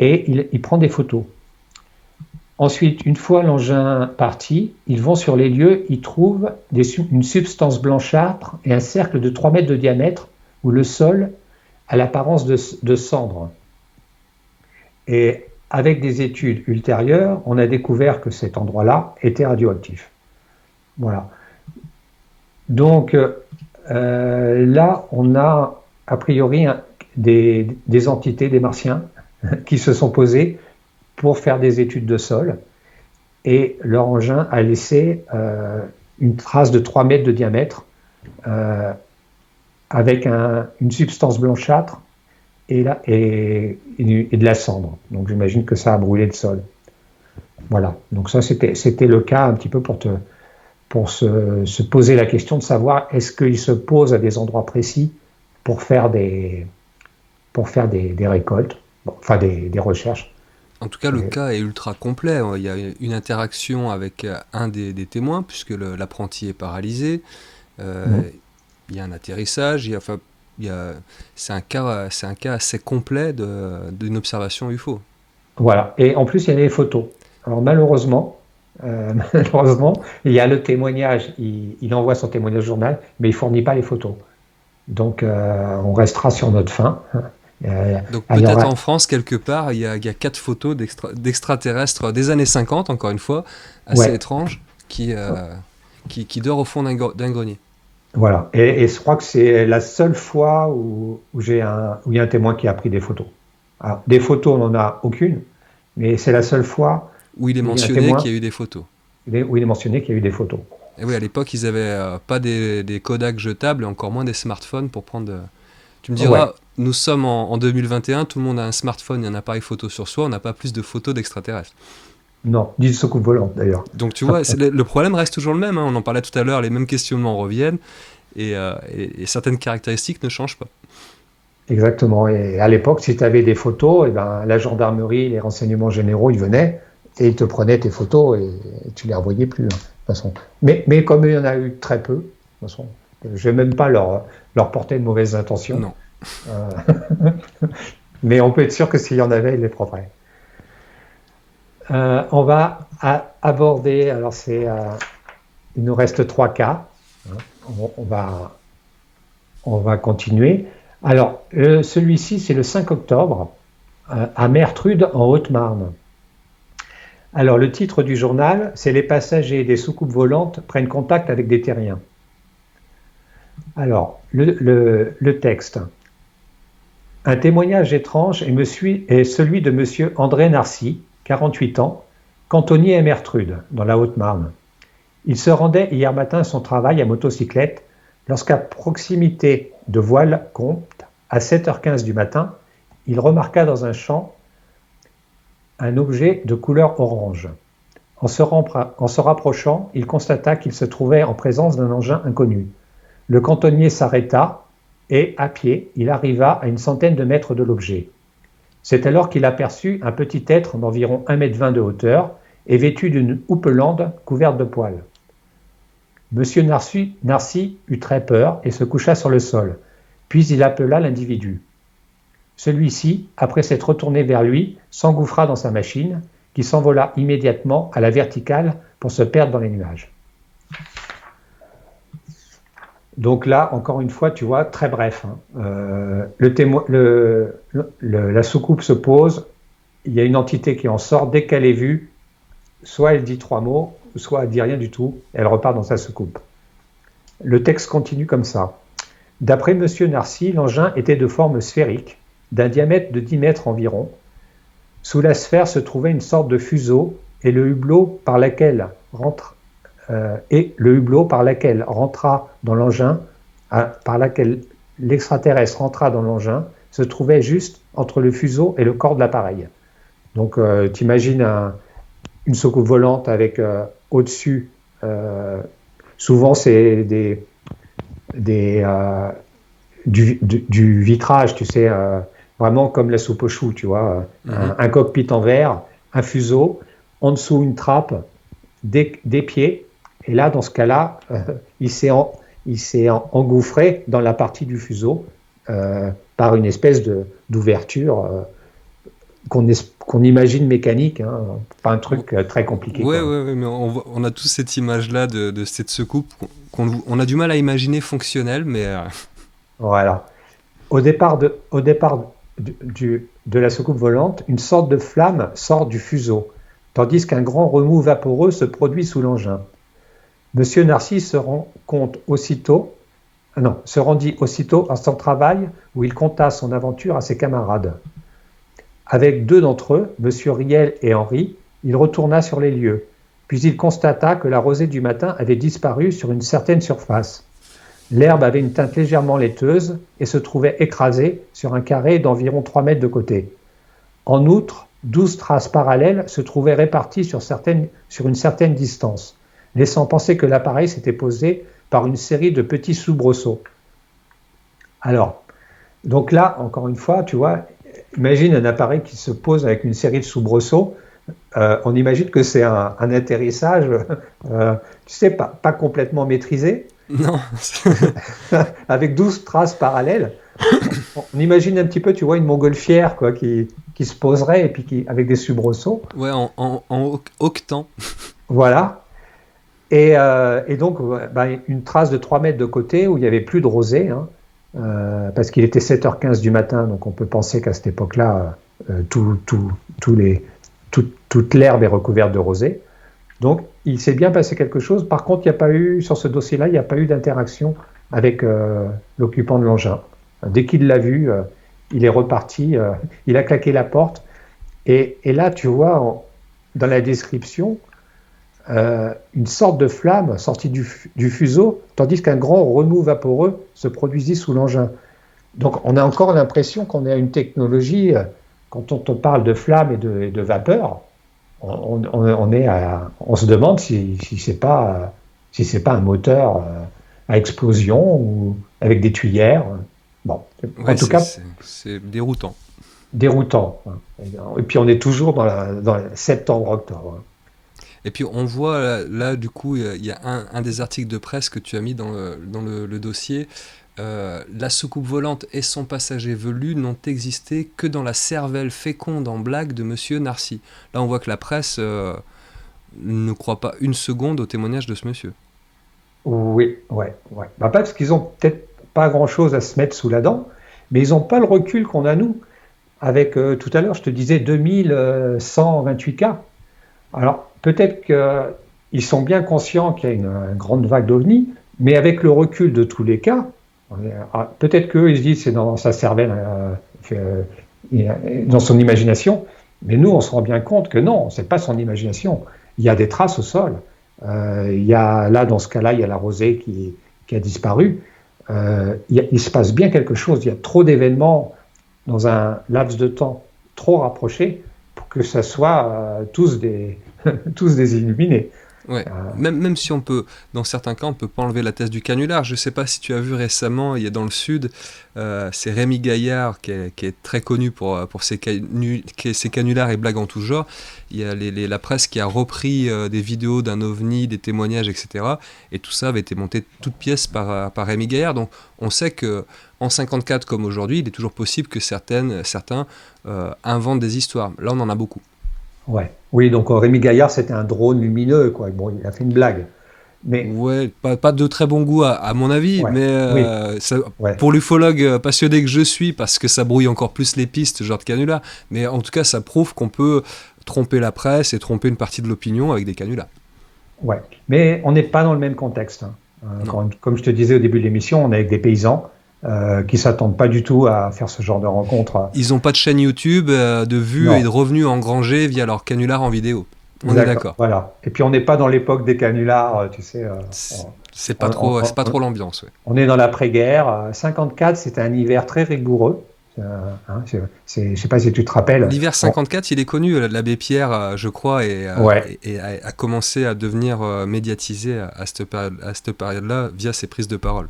Et il prend des photos. Ensuite, une fois l'engin parti, ils vont sur les lieux, ils trouvent une substance blanchâtre et un cercle de 3 mètres de diamètre où le sol a l'apparence de cendre. Et avec des études ultérieures, on a découvert que cet endroit-là était radioactif. Voilà. Donc là, on a a priori des entités, des martiens, qui se sont posés pour faire des études de sol. Et leur engin a laissé une trace de 3 mètres de diamètre avec une substance blanchâtre et de la cendre. Donc j'imagine que ça a brûlé le sol. Voilà. Donc ça, c'était le cas un petit peu pour se poser la question de savoir est-ce qu'il se pose à des endroits précis pour faire des récoltes, enfin des recherches. En tout cas, le cas est ultra complet. Il y a une interaction avec un des témoins, puisque l'apprenti est paralysé. Il y a un atterrissage. C'est un cas assez complet d'une observation UFO. Voilà. Et en plus, il y a des photos. Alors malheureusement, il y a le témoignage. Il envoie son témoignage au journal, mais il ne fournit pas les photos. Donc, on restera sur notre faim. Donc peut-être en France, quelque part, il y a 4 photos d'extraterrestres des années 50, encore une fois, assez étranges, qui dorment au fond d'un grenier. Voilà, et je crois que c'est la seule fois où il y a un témoin qui a pris des photos. Alors, des photos, on n'en a aucune, mais c'est la seule fois où il est mentionné qu'il y a eu des photos. Où il est mentionné qu'il y a eu des photos. Et oui, à l'époque, ils n'avaient pas des Kodak jetables, et encore moins des smartphones pour prendre... Tu me diras, nous sommes en 2021, tout le monde a un smartphone et un appareil photo sur soi, on n'a pas plus de photos d'extraterrestres. Non, ni de soucoupe volante d'ailleurs. Donc tu vois, le problème reste toujours le même, hein. On en parlait tout à l'heure, les mêmes questionnements reviennent, et certaines caractéristiques ne changent pas. Exactement, et à l'époque, si tu avais des photos, la gendarmerie, les renseignements généraux, ils venaient, et ils te prenaient tes photos, et tu les revoyais plus, hein, de toute façon. Mais comme il y en a eu très peu, de toute façon, je ne vais même pas leur porter de mauvaises intentions. Non. Mais on peut être sûr que s'il y en avait, ils les prendraient. On va aborder, alors il nous reste 3 cas. On va continuer. Alors, celui-ci, c'est le 5 octobre, à Mertrude, en Haute-Marne. Alors, le titre du journal, c'est « Les passagers des soucoupes volantes prennent contact avec des terriens ». Alors, le texte. Un témoignage étrange est celui de monsieur André Narcy, 48 ans, cantonnier à Mertrude, dans la Haute-Marne. Il se rendait hier matin à son travail à motocyclette lorsqu'à proximité de Voile-Comte, à 7h15 du matin, il remarqua dans un champ un objet de couleur orange. En se rapprochant, il constata qu'il se trouvait en présence d'un engin inconnu. Le cantonnier s'arrêta et, à pied, il arriva à une centaine de mètres de l'objet. C'est alors qu'il aperçut un petit être d'environ 1,20 m de hauteur et vêtu d'une houppelande couverte de poils. Monsieur Narcy eut très peur et se coucha sur le sol. Puis il appela l'individu. Celui-ci, après s'être retourné vers lui, s'engouffra dans sa machine, qui s'envola immédiatement à la verticale pour se perdre dans les nuages. Donc là, encore une fois, tu vois, très bref. La soucoupe se pose, il y a une entité qui en sort, dès qu'elle est vue, soit elle dit 3 mots, soit elle dit rien du tout, elle repart dans sa soucoupe. Le texte continue comme ça. D'après M. Narcy, l'engin était de forme sphérique, d'un diamètre de 10 mètres environ. Sous la sphère se trouvait une sorte de fuseau et le hublot par lequel l'extraterrestre rentra dans l'engin se trouvait juste entre le fuseau et le corps de l'appareil. Donc tu imagines une soucoupe volante avec au-dessus, souvent c'est du vitrage, tu sais, vraiment comme la soupe aux choux, tu vois, un cockpit en verre, un fuseau, en dessous une trappe, des pieds, et là, dans ce cas-là, il s'est engouffré dans la partie du fuseau par une espèce d'ouverture qu'on imagine mécanique, hein, pas un truc très compliqué. Oui, mais on a tous cette image-là de cette soucoupe qu'on a du mal à imaginer fonctionnelle, mais... Voilà. Au départ de la soucoupe volante, une sorte de flamme sort du fuseau, tandis qu'un grand remous vaporeux se produit sous l'engin. Monsieur Narcy se rendit aussitôt à son travail où il conta son aventure à ses camarades. Avec 2 d'entre eux, Monsieur Riel et Henri, il retourna sur les lieux, puis il constata que la rosée du matin avait disparu sur une certaine surface. L'herbe avait une teinte légèrement laiteuse et se trouvait écrasée sur un carré d'environ 3 mètres de côté. En outre, 12 traces parallèles se trouvaient réparties sur une certaine distance, laissant penser que l'appareil s'était posé par une série de petits soubresauts. Alors, donc là, encore une fois, tu vois, imagine un appareil qui se pose avec une série de soubresauts. On imagine que c'est un atterrissage, tu sais, pas complètement maîtrisé. Non. Avec 12 traces parallèles. On imagine un petit peu, tu vois, une montgolfière quoi, qui se poserait et puis avec des soubresauts. Ouais, en octant. Voilà. Et donc, une trace de 3 mètres de côté où il n'y avait plus de rosée, hein, parce qu'il était 7h15 du matin, donc on peut penser qu'à cette époque-là, toute l'herbe est recouverte de rosée. Donc, il s'est bien passé quelque chose. Par contre, sur ce dossier-là, il n'y a pas eu d'interaction avec l'occupant de l'engin. Dès qu'il l'a vu, il est reparti, il a claqué la porte. Et là, tu vois, dans la description, une sorte de flamme sortie du fuseau, tandis qu'un grand remous vaporeux se produisit sous l'engin. Donc, on a encore l'impression qu'on a une technologie, quand on parle de flamme et de vapeur, on se demande si c'est pas un moteur à explosion ou avec des tuyères. Bon, ouais, en tout cas, c'est déroutant. Déroutant. Et puis on est toujours dans septembre-octobre. Et puis on voit là du coup, il y a un des articles de presse que tu as mis dans le dossier. La soucoupe volante et son passager velu n'ont existé que dans la cervelle féconde en blague de monsieur Narcy. Là, on voit que la presse ne croit pas une seconde au témoignage de ce monsieur. Oui, ouais. Parce qu'ils ont peut-être pas grand-chose à se mettre sous la dent, mais ils n'ont pas le recul qu'on a nous. Avec, tout à l'heure, je te disais 2128 cas. Alors, peut-être qu'ils sont bien conscients qu'il y a une grande vague d'OVNI, Mais avec le recul de tous les cas, peut-être qu'eux, ils se disent c'est dans sa cervelle, dans son imagination, mais nous, on se rend bien compte que non, c'est pas son imagination. Il y a des traces au sol. Là, dans ce cas-là, il y a la rosée qui a disparu. Il se passe bien quelque chose. Il y a trop d'événements dans un laps de temps trop rapproché pour que ça soit tous des illuminés. Ouais. Même si on peut, dans certains cas, on peut pas enlever la thèse du canular. Je sais pas si tu as vu récemment, il y a dans le sud, c'est Rémi Gaillard qui est très connu pour ses canulars et blagues en tout genre. Il y a la presse qui a repris des vidéos d'un ovni, des témoignages, etc. Et tout ça avait été monté de toutes pièces par Rémi Gaillard. Donc on sait que en 54 comme aujourd'hui, il est toujours possible que certains inventent des histoires. Là, on en a beaucoup. Ouais. Oui, donc Rémi Gaillard, c'était un drone lumineux, quoi. Bon, il a fait une blague. Mais ouais, pas de très bon goût à mon avis, ouais, mais oui, ouais, pour l'ufologue passionné que je suis, parce que ça brouille encore plus les pistes, ce genre de canular, mais en tout cas, ça prouve qu'on peut tromper la presse et tromper une partie de l'opinion avec des canulars. ouais. Mais on n'est pas dans le même contexte, hein. Non. Comme je te disais au début de l'émission, on est avec des paysans qui s'attendent pas du tout à faire ce genre de rencontre. Ils n'ont pas de chaîne YouTube, de vues et Non. de revenus engrangés via leur canular en vidéo. On est d'accord. Voilà. Et puis on n'est pas dans l'époque des canulars, tu sais. C'est On, pas trop, on- c'est pas on- trop l'ambiance. Ouais. on est dans l'après-guerre. 54, c'était un hiver très rigoureux. Hein, je sais pas si tu te rappelles. L'hiver 54, il est connu, l'abbé Pierre, je crois, Ouais, et a commencé à devenir médiatisé à cette période-là via ses prises de parole.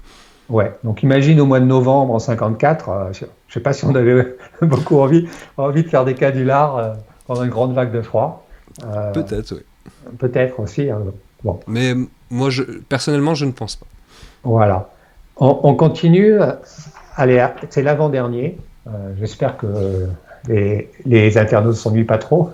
ouais. Donc imagine au mois de novembre en 54, je sais pas si on avait beaucoup envie de faire des canulars pendant une grande vague de froid. Euh, Peut-être, oui. Peut-être aussi, hein. Bon, Mais moi, personnellement, je ne pense pas. voilà. On continue. Allez, c'est l'avant-dernier. J'espère que les internautes ne s'ennuient pas trop.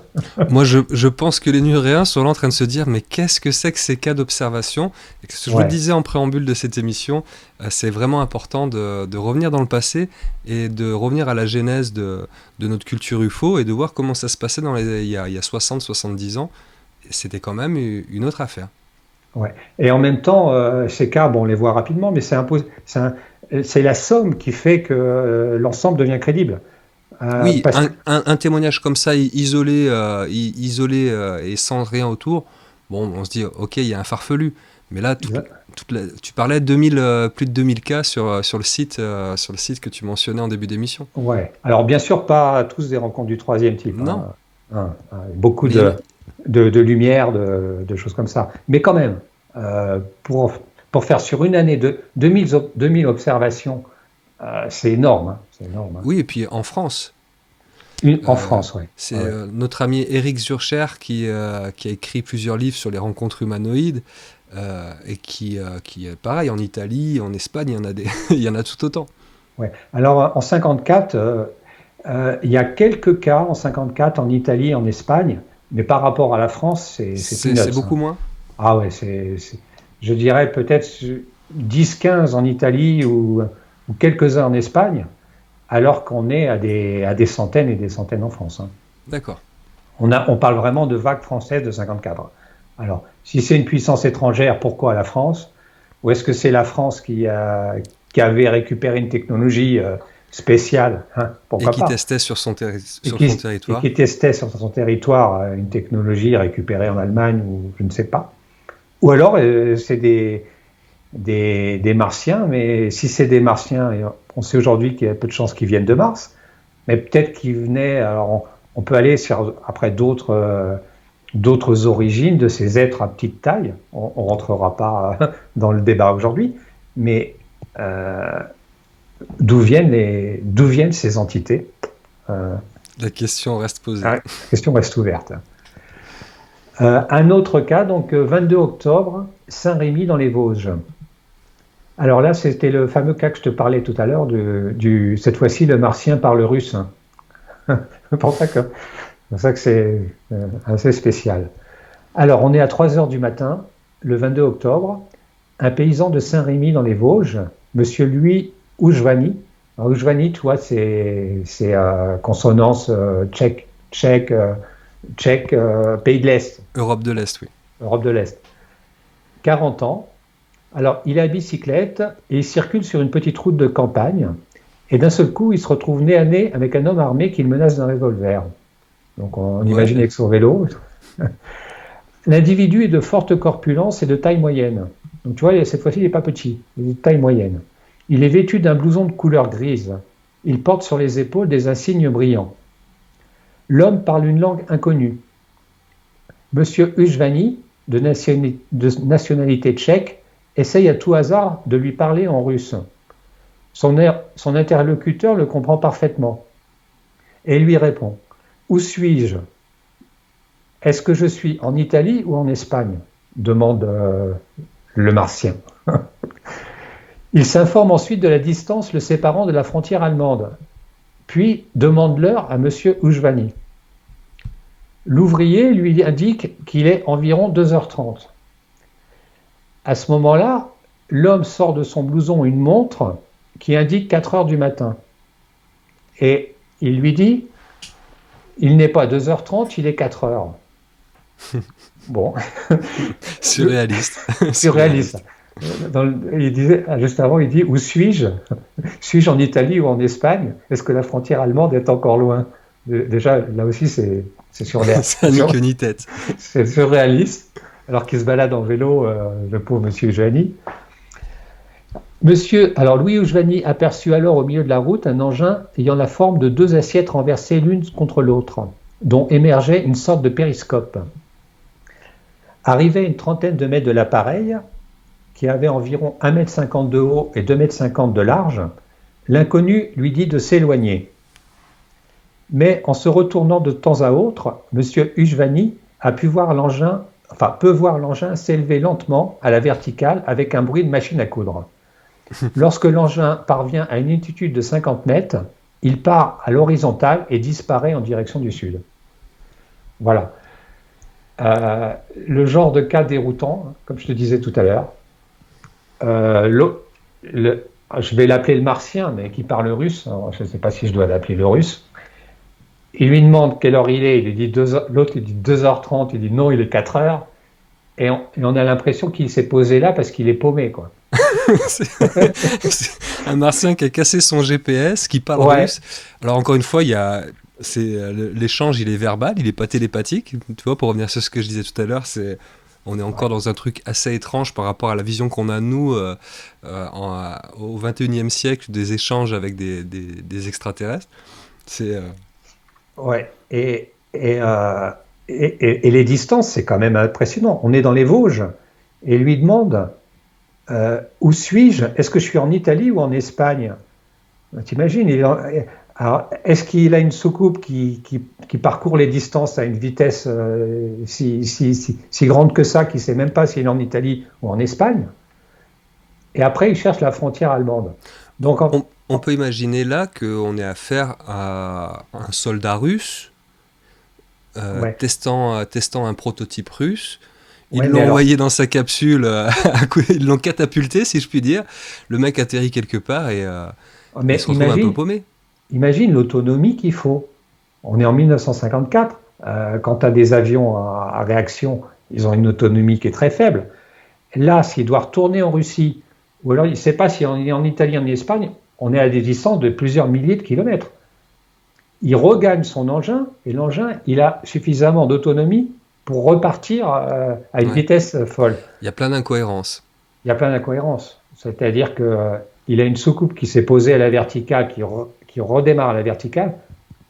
Moi, je pense que les Nuréens sont là en train de se dire, mais qu'est-ce que c'est que ces cas d'observation? Et que ce que je vous le Ouais, disais en préambule de cette émission, c'est vraiment important de revenir dans le passé et de revenir à la genèse de notre culture UFO et de voir comment ça se passait il y a 60-70 ans. C'était quand même une autre affaire. ouais. Et en même temps, ces cas, bon, on les voit rapidement, mais c'est la somme qui fait que l'ensemble devient crédible. Oui, Parce que, un témoignage comme ça, isolé et sans rien autour, bon, on se dit, ok, il y a un farfelu. Mais là, tu parlais de plus de 2000 cas sur le site que tu mentionnais en début d'émission. ouais. Alors, bien sûr, pas tous des rencontres du troisième type, Non, Beaucoup mais il y en a. de lumière, de choses comme ça. Mais quand même, euh, pour, pour faire sur une année de 2000 observations, c'est énorme, hein, c'est énorme, hein. Oui, et puis en France, En euh, France, ouais. c'est Ouais. notre ami Éric Zurcher qui a écrit plusieurs livres sur les rencontres humanoïdes et qui est pareil, en Italie, en Espagne, il y en a il y en a tout autant. Ouais. Alors, en 54, il y a quelques cas en 54 en Italie, en Espagne, mais par rapport à la France, c'est C'est peanuts, hein. beaucoup moins. Ah ouais, je dirais peut-être 10-15 en Italie ou quelques-uns en Espagne, alors qu'on est à des centaines et des centaines en France, hein. D'accord. On parle vraiment de vague française de 54. Alors, si c'est une puissance étrangère, pourquoi la France? Ou est-ce que c'est la France qui avait récupéré une technologie spéciale, hein? Et Pourquoi qui pas? testait sur son Et sur qui, son et territoire. qui testait sur son territoire une technologie récupérée en Allemagne ou je ne sais pas. Ou alors, c'est des Martiens, mais si c'est des Martiens, et on sait aujourd'hui qu'il y a peu de chances qu'ils viennent de Mars, mais peut-être qu'ils venaient. Alors, on peut aller sur, après d'autres origines de ces êtres à petite taille. On ne rentrera pas dans le débat aujourd'hui, mais d'où viennent ces entités? euh, La question reste posée. La question reste ouverte. Un autre cas, donc 22 octobre, Saint-Rémy dans les Vosges. Alors là, c'était le fameux cas que je te parlais tout à l'heure, cette fois-ci, le martien parle russe. C'est pour ça que c'est assez spécial. Alors, on est à 3 heures du matin, le 22 octobre. Un paysan de Saint-Rémy dans les Vosges, monsieur Louis Oujvani. Alors, Oujvani, tu vois, c'est consonance tchèque, pays de l'Est, Europe de l'Est, oui. Europe de l'Est. 40 ans, Alors, il est à bicyclette et il circule sur une petite route de campagne. Et d'un seul coup, il se retrouve nez à nez avec un homme armé qui le menace d'un revolver. Donc, on Ouais. imagine avec son vélo. L'individu est de forte corpulence et de taille moyenne. Donc, tu vois, cette fois-ci, il n'est pas petit, il est de taille moyenne. Il est vêtu d'un blouson de couleur grise. Il porte sur les épaules des insignes brillants. L'homme parle une langue inconnue. Monsieur Ujvani, de nationalité tchèque, essaye à tout hasard de lui parler en russe. Son interlocuteur le comprend parfaitement et lui répond: Où suis-je? Est-ce que je suis en Italie ou en Espagne? Demande le martien. Il s'informe ensuite de la distance le séparant de la frontière allemande, puis demande l'heure à monsieur Ujvani. L'ouvrier lui indique qu'il est environ 2h30. À ce moment-là, l'homme sort de son blouson une montre qui indique 4h du matin. Et il lui dit: il n'est pas 2h30, il est 4h. Bon. Surréaliste. Surréaliste. Il disait, juste avant, il dit: où suis-je? Suis-je en Italie ou en Espagne? Est-ce que la frontière allemande est encore loin? Déjà, là aussi, c'est Ça n'a ni queue ni tête. c'est surréaliste, alors qu'il se balade en vélo, le pauvre monsieur Eugénie. Alors Louis Eugénie aperçut alors au milieu de la route un engin ayant la forme de deux assiettes renversées l'une contre l'autre, dont émergeait une sorte de périscope. Arrivé à une trentaine de mètres de l'appareil, qui avait environ 1,50 m de haut et 2,50 m de large, l'inconnu lui dit de s'éloigner. Mais en se retournant de temps à autre, M. Ujvani peut voir l'engin s'élever lentement à la verticale avec un bruit de machine à coudre. Lorsque l'engin parvient à une altitude de 50 mètres, il part à l'horizontale et disparaît en direction du sud. Voilà. Le genre de cas déroutant, comme je te disais tout à l'heure. Je vais l'appeler le martien, mais qui parle russe. Alors, je ne sais pas si je dois l'appeler le russe. Il lui demande quelle heure il est. L'autre il dit 2h30. Il dit non, il est 4h. Et on a l'impression qu'il s'est posé là parce qu'il est paumé, quoi. C'est un martien qui a cassé son GPS, qui parle russe. Alors encore une fois, l'échange, il est verbal, il n'est pas télépathique. Tu vois, pour revenir sur ce que je disais tout à l'heure, on est encore dans un truc assez étrange par rapport à la vision qu'on a, nous, au XXIe siècle, des échanges avec des extraterrestres. Ouais, et les distances, c'est quand même impressionnant. On est dans les Vosges, et il lui demande où suis-je? Est-ce que je suis en Italie ou en Espagne? T'imagines, est-ce qu'il a une soucoupe qui parcourt les distances à une vitesse si grande que ça, qu'il ne sait même pas s'il est en Italie ou en Espagne? Et après, il cherche la frontière allemande. Donc, on peut imaginer là qu'on est affaire à un soldat russe testant un prototype russe. Ils l'ont envoyé dans sa capsule, ils l'ont catapulté, si je puis dire. Le mec atterrit quelque part et il se retrouve un peu paumé. Imagine l'autonomie qu'il faut. On est en 1954. Quand tu as des avions à réaction, ils ont une autonomie qui est très faible. Là, s'il doit retourner en Russie, ou alors il ne sait pas si on est en Italie ou en Espagne, on est à des distances de plusieurs milliers de kilomètres. Il regagne son engin, et l'engin, il a suffisamment d'autonomie pour repartir à une vitesse folle. Il y a plein d'incohérences. C'est-à-dire qu'il a une soucoupe qui s'est posée à la verticale, qui redémarre à la verticale.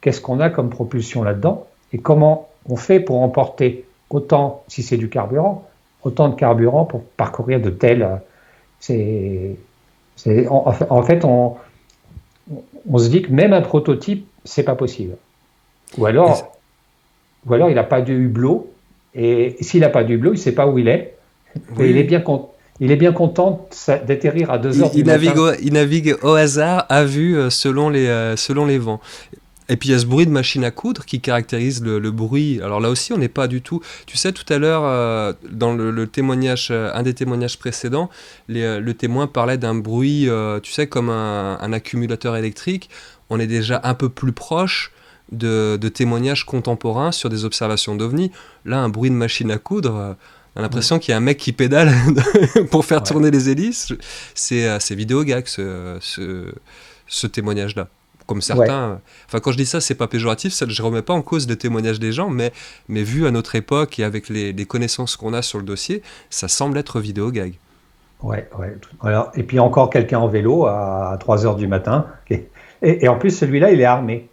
Qu'est-ce qu'on a comme propulsion là-dedans? Et comment on fait pour emporter autant, si c'est du carburant, autant de carburant pour parcourir de tels... En fait, on se dit que même un prototype, c'est pas possible. Ou alors il n'a pas de hublot, et s'il n'a pas de hublot, il ne sait pas où il est. Oui. Il est bien content d'atterrir à 2h du matin. Il navigue au hasard, à vue, selon les vents. Et puis il y a ce bruit de machine à coudre qui caractérise le bruit. Alors là aussi, on n'est pas du tout... Tu sais, tout à l'heure, dans le témoignage, un des témoignages précédents, le témoin parlait d'un bruit, tu sais, comme un accumulateur électrique. On est déjà un peu plus proche de témoignages contemporains sur des observations d'OVNI. Là, un bruit de machine à coudre, On a l'impression qu'il y a un mec qui pédale pour faire Ouais. tourner les hélices. C'est vidéo gag ce témoignage-là. Comme Ouais. certains. Enfin, quand je dis ça, c'est pas péjoratif, ça, je remets pas en cause le témoignage des gens, mais vu à notre époque et avec les connaissances qu'on a sur le dossier, ça semble être vidéo gag. Ouais, ouais. Alors, et puis encore quelqu'un en vélo à 3 heures du matin. Et en plus, celui-là, il est armé.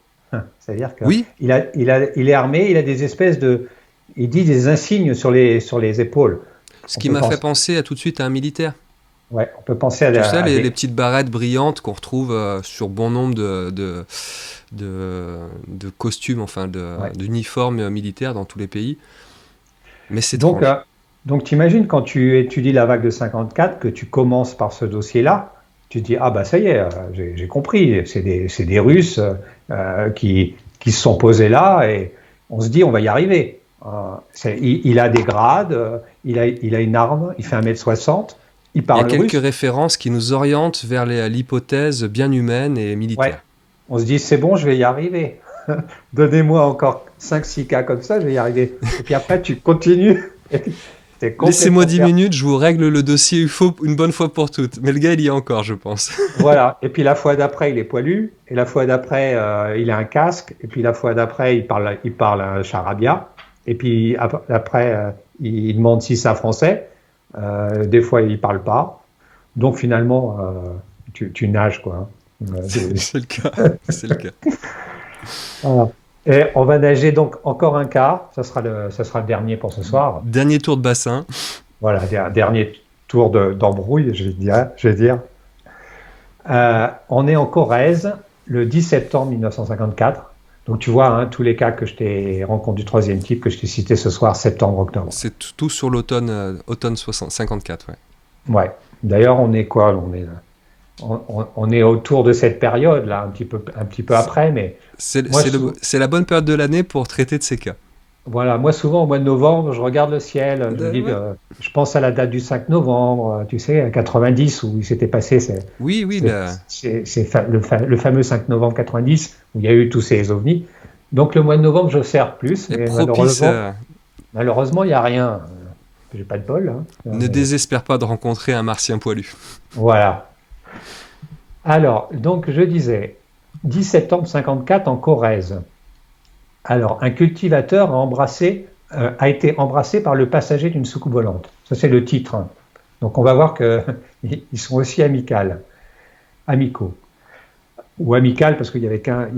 C'est-à-dire Oui, il est armé, il a des espèces de. Il dit des insignes sur les épaules. ce On qui peut m'a fait penser, penser à tout de suite à un militaire. ouais, on peut penser Tu sais, à les des. petites barrettes brillantes qu'on retrouve sur bon nombre de costumes, enfin Ouais. d'uniformes militaires dans tous les pays. Mais c'est Donc, étrange. donc t'imagines quand tu étudies la vague de 54, que tu commences par ce dossier-là, tu te dis, ah bah ça y est, j'ai compris, c'est des Russes qui se sont posés là et on se dit, on va y arriver. Il a des grades, il a une arme, il fait 1,60 m, il Il y a parle quelques russe. références qui nous orientent vers l'hypothèse bien humaine et Ouais, militaire. on se dit, c'est bon, je vais y arriver. Donnez-moi encore 5-6 cas comme ça, je vais y arriver. Et puis après, tu continues et tu es Laissez-moi complètement 10 perdu. minutes, je vous règle le dossier UFO une bonne fois pour toutes. Mais le gars, il y est encore, je pense. Voilà. Et puis la fois d'après, il est poilu. Et la fois d'après, il a un casque. Et puis la fois d'après, il parle un charabia. Et puis après, il demande si c'est un français. Des fois, il parle pas. Donc finalement, tu nages, quoi. C'est le cas. C'est le cas. Voilà. Et on va nager donc encore un quart. Ça sera le dernier pour ce soir. Dernier tour de bassin. Voilà, dernier tour d'embrouille, je vais dire. On est en Corrèze le 10 septembre 1954. Donc tu vois, hein, tous les cas que je t'ai rencontrés du troisième type que je t'ai cité ce soir, septembre-octobre. C'est tout sur l'automne automne 54, ouais. Ouais. D'ailleurs, on est quoi? On est autour de cette période là, un petit peu après, mais moi, C'est la bonne période de l'année pour traiter de ces cas. voilà, moi souvent au mois de novembre, je regarde le ciel, je me dis, Ouais. je pense à la date du 5 novembre, tu sais, à 90 où il s'était passé Oui, oui, le fameux 5 novembre 90 où il y a eu tous ces ovnis. Donc le mois de novembre, j'observe plus, est mais propice malheureusement, il n'y a rien. J'ai pas de bol, hein. ne désespère pas de rencontrer un martien poilu. Voilà. Alors, donc je disais, 10 septembre 54 en Corrèze. Alors, un cultivateur a été embrassé par le passager d'une soucoupe volante. Ça, c'est le titre, hein. Donc, on va voir qu'ils sont aussi amicaux. Ou amical, parce qu'il n'y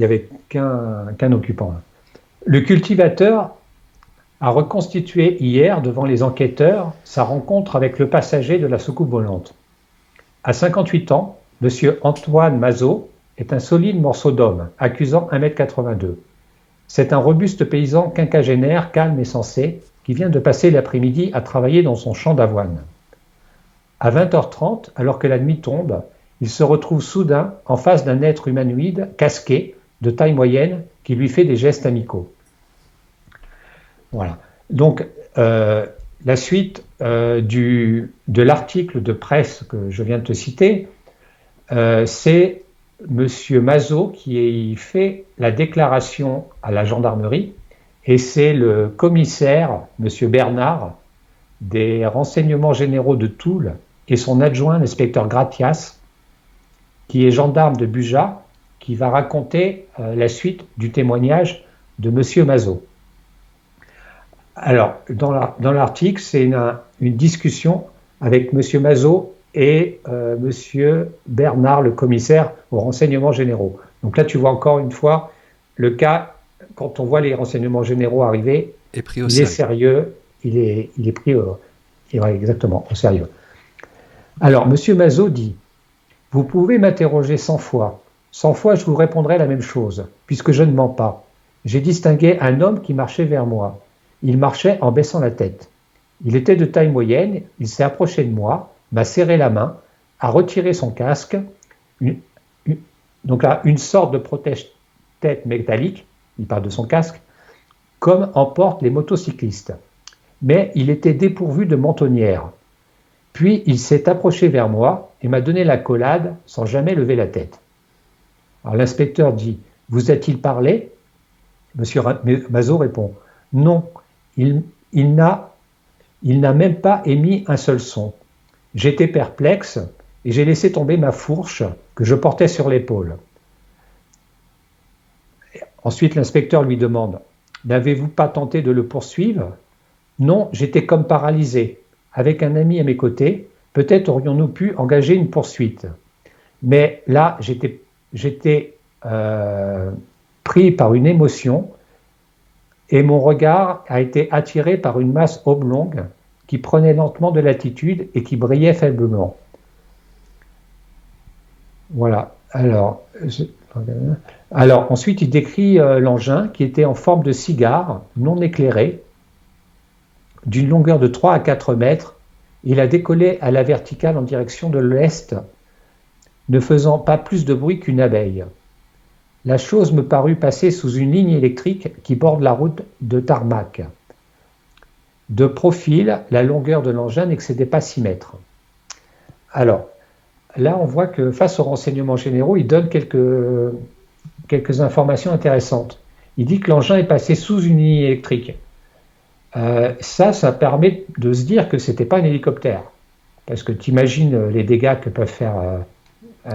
avait qu'un occupant. Le cultivateur a reconstitué hier, devant les enquêteurs, sa rencontre avec le passager de la soucoupe volante. À 58 ans, M. Antoine Mazot est un solide morceau d'homme, accusant 1,82 m. C'est un robuste paysan quinquagénaire, calme et sensé, qui vient de passer l'après-midi à travailler dans son champ d'avoine. À 20h30, alors que la nuit tombe, il se retrouve soudain en face d'un être humanoïde casqué, de taille moyenne, qui lui fait des gestes amicaux. Voilà. Donc, la suite de l'article de presse que je viens de te citer, c'est M. Mazot qui fait la déclaration à la gendarmerie et c'est le commissaire, M. Bernard, des renseignements généraux de Toul et son adjoint, l'inspecteur Gratias, qui est gendarme de Buja, qui va raconter la suite du témoignage de M. Mazot. Alors, dans l'article, c'est une discussion avec M. Mazot et M. Bernard, le commissaire aux renseignements généraux. Donc là, tu vois encore une fois le cas, quand on voit les renseignements généraux arriver, Et pris au il est sérieux. sérieux, il est pris exactement, au sérieux. Alors, M. Mazot dit, vous pouvez m'interroger 100 fois. 100 fois, je vous répondrai la même chose, puisque je ne mens pas. J'ai distingué un homme qui marchait vers moi. Il marchait en baissant la tête. Il était de taille moyenne, il s'est approché de moi, m'a serré la main, a retiré son casque, donc là, une sorte de protège-tête métallique, il parle de son casque, comme en portent les motocyclistes. Mais il était dépourvu de mentonnière. Puis il s'est approché vers moi et m'a donné l'accolade sans jamais lever la tête. Alors l'inspecteur dit, vous a-t-il parlé? Monsieur Mazot répond, non, il n'a Il n'a même pas émis un seul son. J'étais perplexe et j'ai laissé tomber ma fourche que je portais sur l'épaule. Ensuite, l'inspecteur lui demande: n'avez-vous pas tenté de le poursuivre? Non, j'étais comme paralysé. Avec un ami à mes côtés, peut-être aurions-nous pu engager une poursuite. Mais là, j'étais pris par une émotion et mon regard a été attiré par une masse oblongue qui prenait lentement de l'altitude et qui brillait faiblement. Voilà. Alors ensuite, il décrit l'engin qui était en forme de cigare, non éclairé, d'une longueur de 3 à 4 mètres. Il a décollé à la verticale en direction de l'est, ne faisant pas plus de bruit qu'une abeille. La chose me parut passer sous une ligne électrique qui borde la route de tarmac. De profil, la longueur de l'engin n'excédait pas 6 mètres. Alors, là, on voit que face aux renseignements généraux, il donne quelques informations intéressantes. Il dit que l'engin est passé sous une ligne électrique. Ça permet de se dire que ce n'était pas un hélicoptère. Parce que tu imagines les dégâts que peuvent faire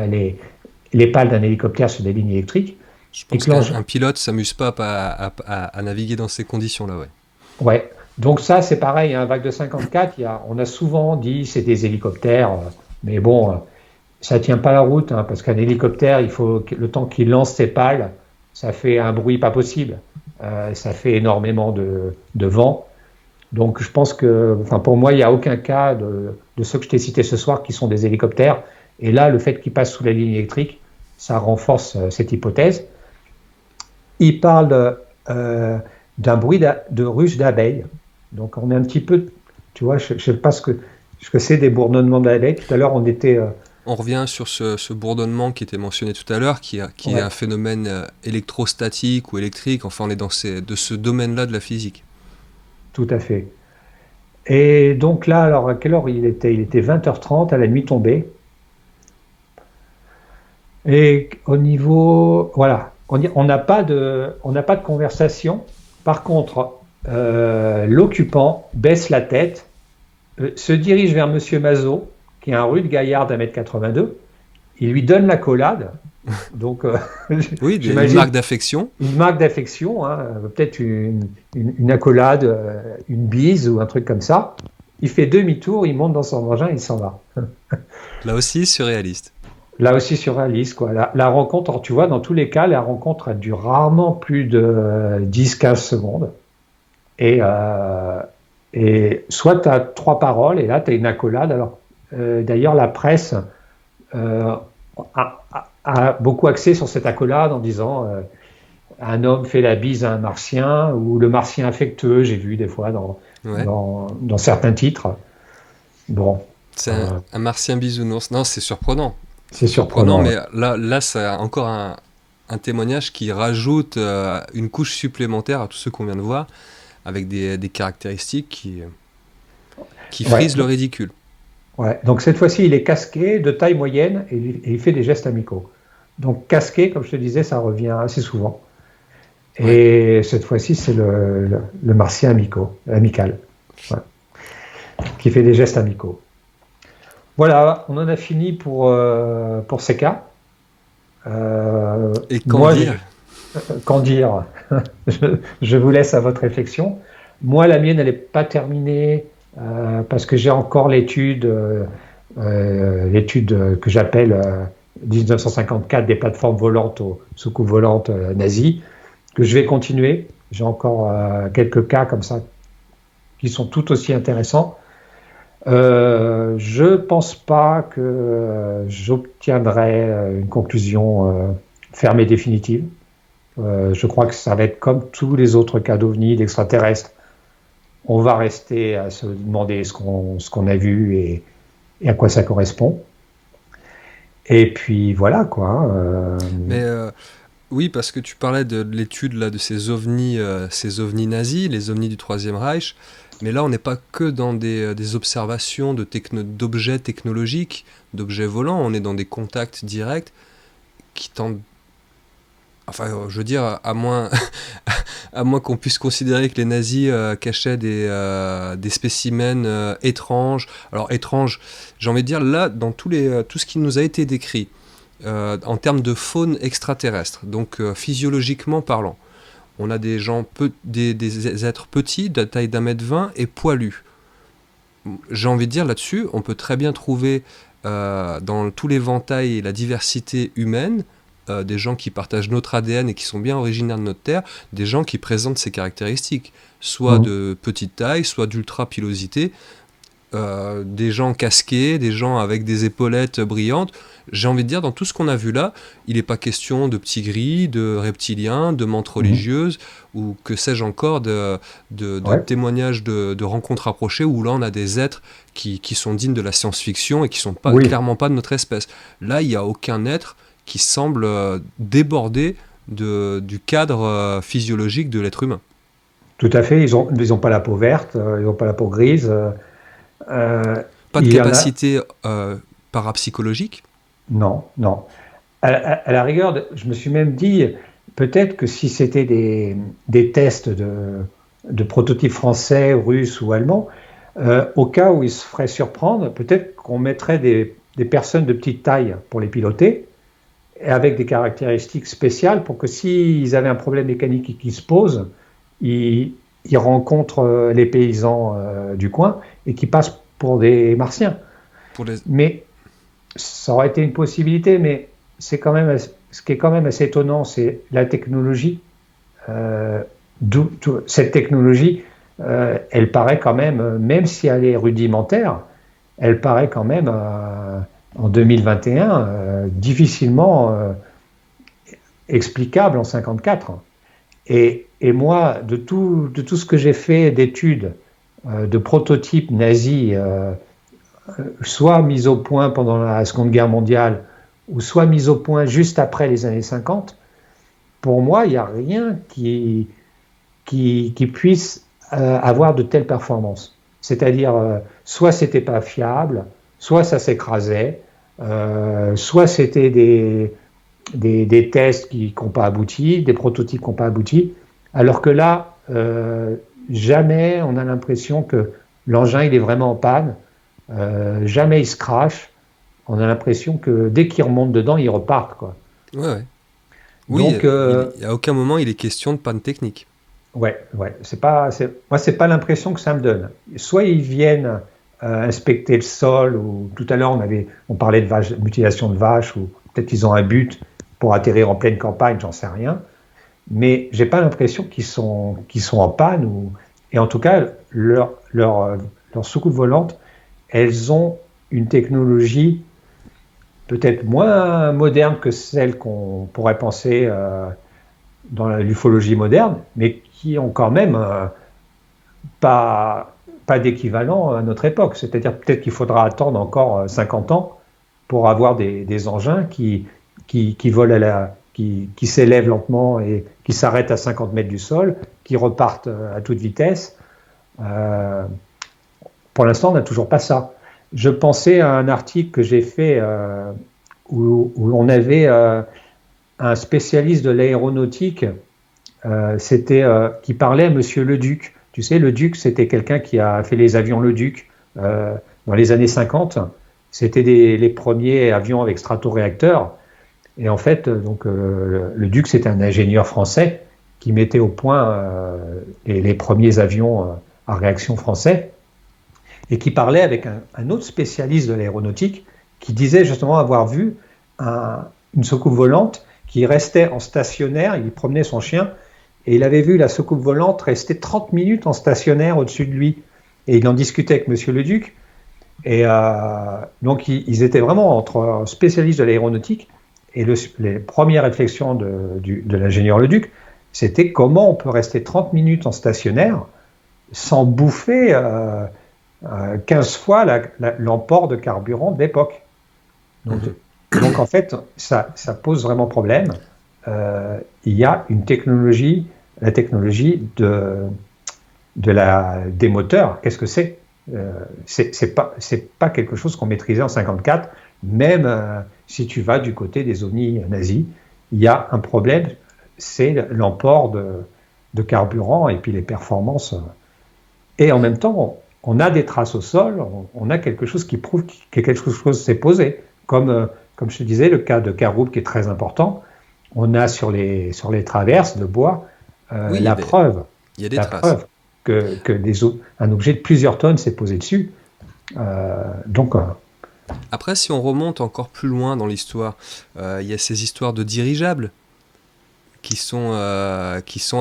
les pales d'un hélicoptère sur des lignes électriques. Je pense qu'un pilote ne s'amuse pas à naviguer dans ces conditions-là. Ouais. Ouais. Donc ça, c'est pareil, un vague de 54, on a souvent dit c'est des hélicoptères, mais bon, ça tient pas la route, hein, parce qu'un hélicoptère, il faut le temps qu'il lance ses pales, ça fait un bruit pas possible, ça fait énormément de vent. Donc je pense que, enfin pour moi, il n'y a aucun cas de ceux que je t'ai cités ce soir qui sont des hélicoptères. Et là, le fait qu'ils passent sous la ligne électrique, ça renforce cette hypothèse. Il parle d'un bruit de ruche d'abeilles. Donc on est un petit peu, tu vois, je ne sais pas ce que c'est des bourdonnements d'abeilles. Tout à l'heure, on revient sur ce bourdonnement qui était mentionné tout à l'heure, qui est un phénomène électrostatique ou électrique. Enfin, on est dans de ce domaine-là de la physique. Tout à fait. Et donc là, alors à quelle heure il était? Il était 20h30 à la nuit tombée. Et au niveau, voilà, on n'a pas de conversation. Par contre, l'occupant baisse la tête, se dirige vers Monsieur Mazot, qui est un rude gaillard d'1m82. Il lui donne l'accolade. Donc, oui, une marque d'affection. Une marque d'affection, hein, peut-être une accolade, une bise ou un truc comme ça. Il fait demi-tour, il monte dans son engin, il s'en va. Là aussi, surréaliste. Là aussi surréaliste, quoi. La rencontre, tu vois, dans tous les cas, la rencontre dure rarement plus de 10-15 secondes. Et soit tu as 3 paroles, et là, tu as une accolade. Alors, d'ailleurs, la presse a beaucoup axé sur cette accolade en disant un homme fait la bise à un martien, ou le martien affectueux, j'ai vu des fois dans certains titres. Bon. C'est un martien bisounours. Non, c'est surprenant. C'est surprenant, mais là c'est encore un témoignage qui rajoute une couche supplémentaire à tout ce qu'on vient de voir, avec des caractéristiques qui frisent le ridicule. Ouais. Donc cette fois-ci, il est casqué, de taille moyenne, et il fait des gestes amicaux. Donc casqué, comme je te disais, ça revient assez souvent. Et cette fois-ci, c'est le martien amical, qui fait des gestes amicaux. Voilà, on en a fini pour ces cas. Et qu'en dire Qu'en dire je vous laisse à votre réflexion. Moi, la mienne, elle n'est pas terminée parce que j'ai encore l'étude que j'appelle 1954 des plateformes volantes aux soucoupes volantes nazies, que je vais continuer. J'ai encore quelques cas comme ça qui sont tout aussi intéressants. Je pense pas que j'obtiendrai une conclusion ferme et définitive. Je crois que ça va être comme tous les autres cas d'OVNI, d'extraterrestres. On va rester à se demander ce qu'on a vu et à quoi ça correspond. Et puis voilà quoi. Mais oui, parce que tu parlais de l'étude là de ces ovnis nazis, les ovnis du Troisième Reich. Mais là, on n'est pas que dans des observations d'objets technologiques, d'objets volants. On est dans des contacts directs qui tendent, enfin, je veux dire, à moins À moins qu'on puisse considérer que les nazis cachaient des spécimens étranges. Alors étranges, j'ai envie de dire, là, dans tout ce qui nous a été décrit, en termes de faune extraterrestre, donc physiologiquement parlant, on a des êtres petits, de taille d'1,20 m et poilus. J'ai envie de dire là-dessus, on peut très bien trouver dans tout l'éventail et la diversité humaine, des gens qui partagent notre ADN et qui sont bien originaires de notre Terre, des gens qui présentent ces caractéristiques, soit de petite taille, soit d'ultra-pilosité, des gens casqués, des gens avec des épaulettes brillantes. J'ai envie de dire, dans tout ce qu'on a vu là, il n'est pas question de petits gris, de reptiliens, de mantes religieuses, ou que sais-je encore, de témoignages de rencontres rapprochées, où là on a des êtres qui sont dignes de la science-fiction et qui ne sont clairement pas de notre espèce. Là, il n'y a aucun être qui semble déborder du cadre physiologique de l'être humain. Tout à fait, ils ont pas la peau verte, ils n'ont pas la peau grise. Pas de capacité parapsychologique? Non. À la rigueur, je me suis même dit, peut-être que si c'était des tests de prototypes français, russes ou allemands, au cas où ils se feraient surprendre, peut-être qu'on mettrait des personnes de petite taille pour les piloter, et avec des caractéristiques spéciales pour que s'ils avaient un problème mécanique qui se pose, ils rencontrent les paysans du coin et qui passent pour des martiens. Mais ça aurait été une possibilité, mais ce qui est quand même assez étonnant, c'est la technologie. Cette technologie, elle paraît quand même si elle est rudimentaire, elle paraît quand même en 2021 difficilement explicable en 54. Et moi, de tout ce que j'ai fait d'études, de prototypes nazis, soit mis au point pendant la Seconde Guerre mondiale, ou soit mis au point juste après les années 50, pour moi, il n'y a rien qui puisse avoir de telles performances. C'est-à-dire, soit c'était pas fiable, soit ça s'écrasait, soit c'était des tests qui n'ont pas abouti, des prototypes qui n'ont pas abouti, alors que là, jamais on a l'impression que l'engin il est vraiment en panne, jamais il se crache, on a l'impression que dès qu'il remonte dedans, il repart, quoi. Ouais. Oui, donc, à aucun moment il est question de panne technique. Ouais. Moi, c'est pas l'impression que ça me donne. Soit ils viennent inspecter le sol, ou tout à l'heure on parlait de mutilation de vaches, ou peut-être qu'ils ont un but pour atterrir en pleine campagne, j'en sais rien. Mais j'ai pas l'impression qu'ils sont en panne, et en tout cas leur soucoupe volante, elles ont une technologie peut-être moins moderne que celle qu'on pourrait penser dans l'ufologie moderne, mais qui ont quand même pas d'équivalent à notre époque. C'est-à-dire peut-être qu'il faudra attendre encore 50 ans pour avoir des engins qui volent qui s'élèvent lentement et qui s'arrêtent à 50 mètres du sol, qui repartent à toute vitesse. Pour l'instant, on n'a toujours pas ça. Je pensais à un article que j'ai fait où on avait un spécialiste de l'aéronautique qui parlait à Monsieur Leduc. Tu sais, Leduc, c'était quelqu'un qui a fait les avions Leduc dans les années 50. C'était les premiers avions avec stratoréacteur. Et en fait, Leduc, c'était un ingénieur français qui mettait au point les premiers avions à réaction français, et qui parlait avec un autre spécialiste de l'aéronautique qui disait justement avoir vu une soucoupe volante qui restait en stationnaire. Il promenait son chien et il avait vu la soucoupe volante rester 30 minutes en stationnaire au-dessus de lui. Et il en discutait avec Monsieur Leduc. Et donc, ils étaient vraiment entre spécialistes de l'aéronautique. Et les premières réflexions de l'ingénieur Leduc, c'était comment on peut rester 30 minutes en stationnaire sans bouffer 15 fois l'emport de carburant de l'époque. Donc en fait, ça pose vraiment problème. Il y a une technologie, la technologie des moteurs. Qu'est-ce que c'est? C'est pas quelque chose qu'on maîtrisait en 54, même si tu vas du côté des ovnis nazis. Il y a un problème, c'est l'emport de carburant et puis les performances. Et en même temps, on a des traces au sol, on a quelque chose qui prouve que quelque chose s'est posé. Comme je te disais, le cas de Caroube qui est très important. On a sur les traverses de bois Oui, la preuve, il y a des la traces. preuve un objet de plusieurs tonnes s'est posé dessus. Donc, Après, si on remonte encore plus loin dans l'histoire, il y a ces histoires de dirigeables qui sont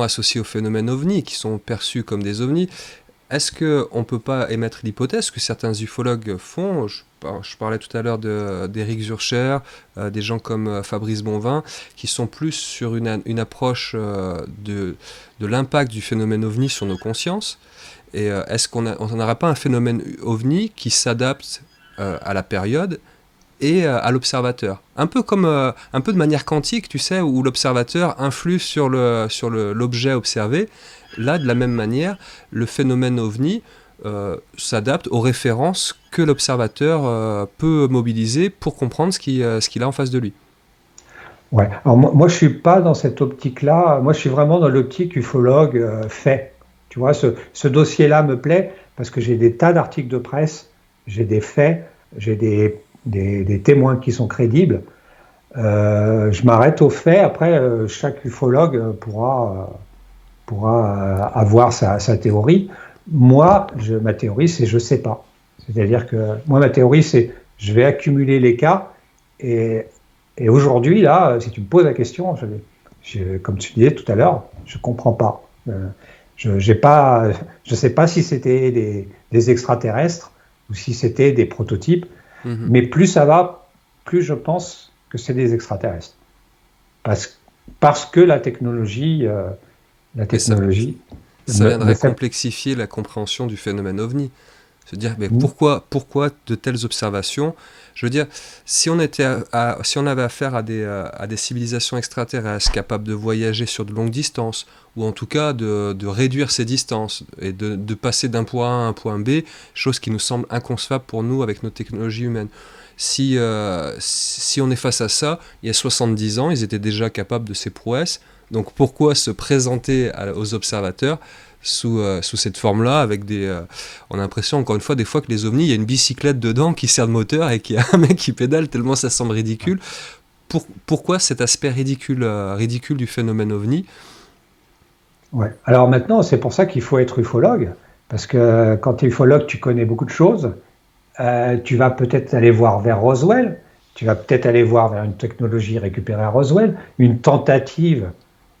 associés au phénomène ovni, qui sont perçus comme des ovnis. Est-ce qu'on ne peut pas émettre l'hypothèse que certains ufologues font? Je parlais tout à l'heure d'Éric Zurcher, des gens comme Fabrice Bonvin, qui sont plus sur une approche de l'impact du phénomène ovni sur nos consciences. Et est-ce qu'on n'aurait pas un phénomène ovni qui s'adapte à la période et à l'observateur? Un peu comme un peu de manière quantique, tu sais, où l'observateur influe sur l'objet observé. Là, de la même manière, le phénomène ovni s'adapte aux références que l'observateur peut mobiliser pour comprendre ce qu'il a en face de lui. ouais. Alors moi, je suis pas dans cette optique-là. Moi, je suis vraiment dans l'optique ufologue fait. Tu vois, ce dossier-là me plaît parce que j'ai des tas d'articles de presse, j'ai des faits, j'ai des témoins qui sont crédibles. Je m'arrête aux faits. Après, chaque ufologue pourra avoir sa théorie. Moi, ma théorie, c'est je sais pas. C'est-à-dire que moi, ma théorie, c'est je vais accumuler les cas et, et aujourd'hui, là, si tu me poses la question, comme tu disais tout à l'heure, je comprends pas. Je sais pas si c'était des extraterrestres ou si c'était des prototypes, Mhm. mais plus ça va, plus je pense que c'est des extraterrestres. Parce que la Et technologie ça me viendrait fait. complexifier la compréhension du phénomène ovni. Se dire, mais Hmm. pourquoi de telles observations? Je veux dire, si si on avait affaire à des civilisations extraterrestres capables de voyager sur de longues distances, ou en tout cas de réduire ces distances et de passer d'un point A à un point B, chose qui nous semble inconcevable pour nous avec nos technologies humaines. Si on est face à ça, il y a 70 ans, ils étaient déjà capables de ces prouesses. Donc pourquoi se présenter aux observateurs sous cette forme-là, on a l'impression, encore une fois, des fois que les ovnis, il y a une bicyclette dedans qui sert de moteur et qu'il y a un mec qui pédale tellement ça semble ridicule. Pourquoi cet aspect ridicule du phénomène ovni? Ouais. Alors maintenant, c'est pour ça qu'il faut être ufologue, parce que quand tu es ufologue, tu connais beaucoup de choses. Tu vas peut-être aller voir vers Roswell, tu vas peut-être aller voir vers une technologie récupérée à Roswell, une tentative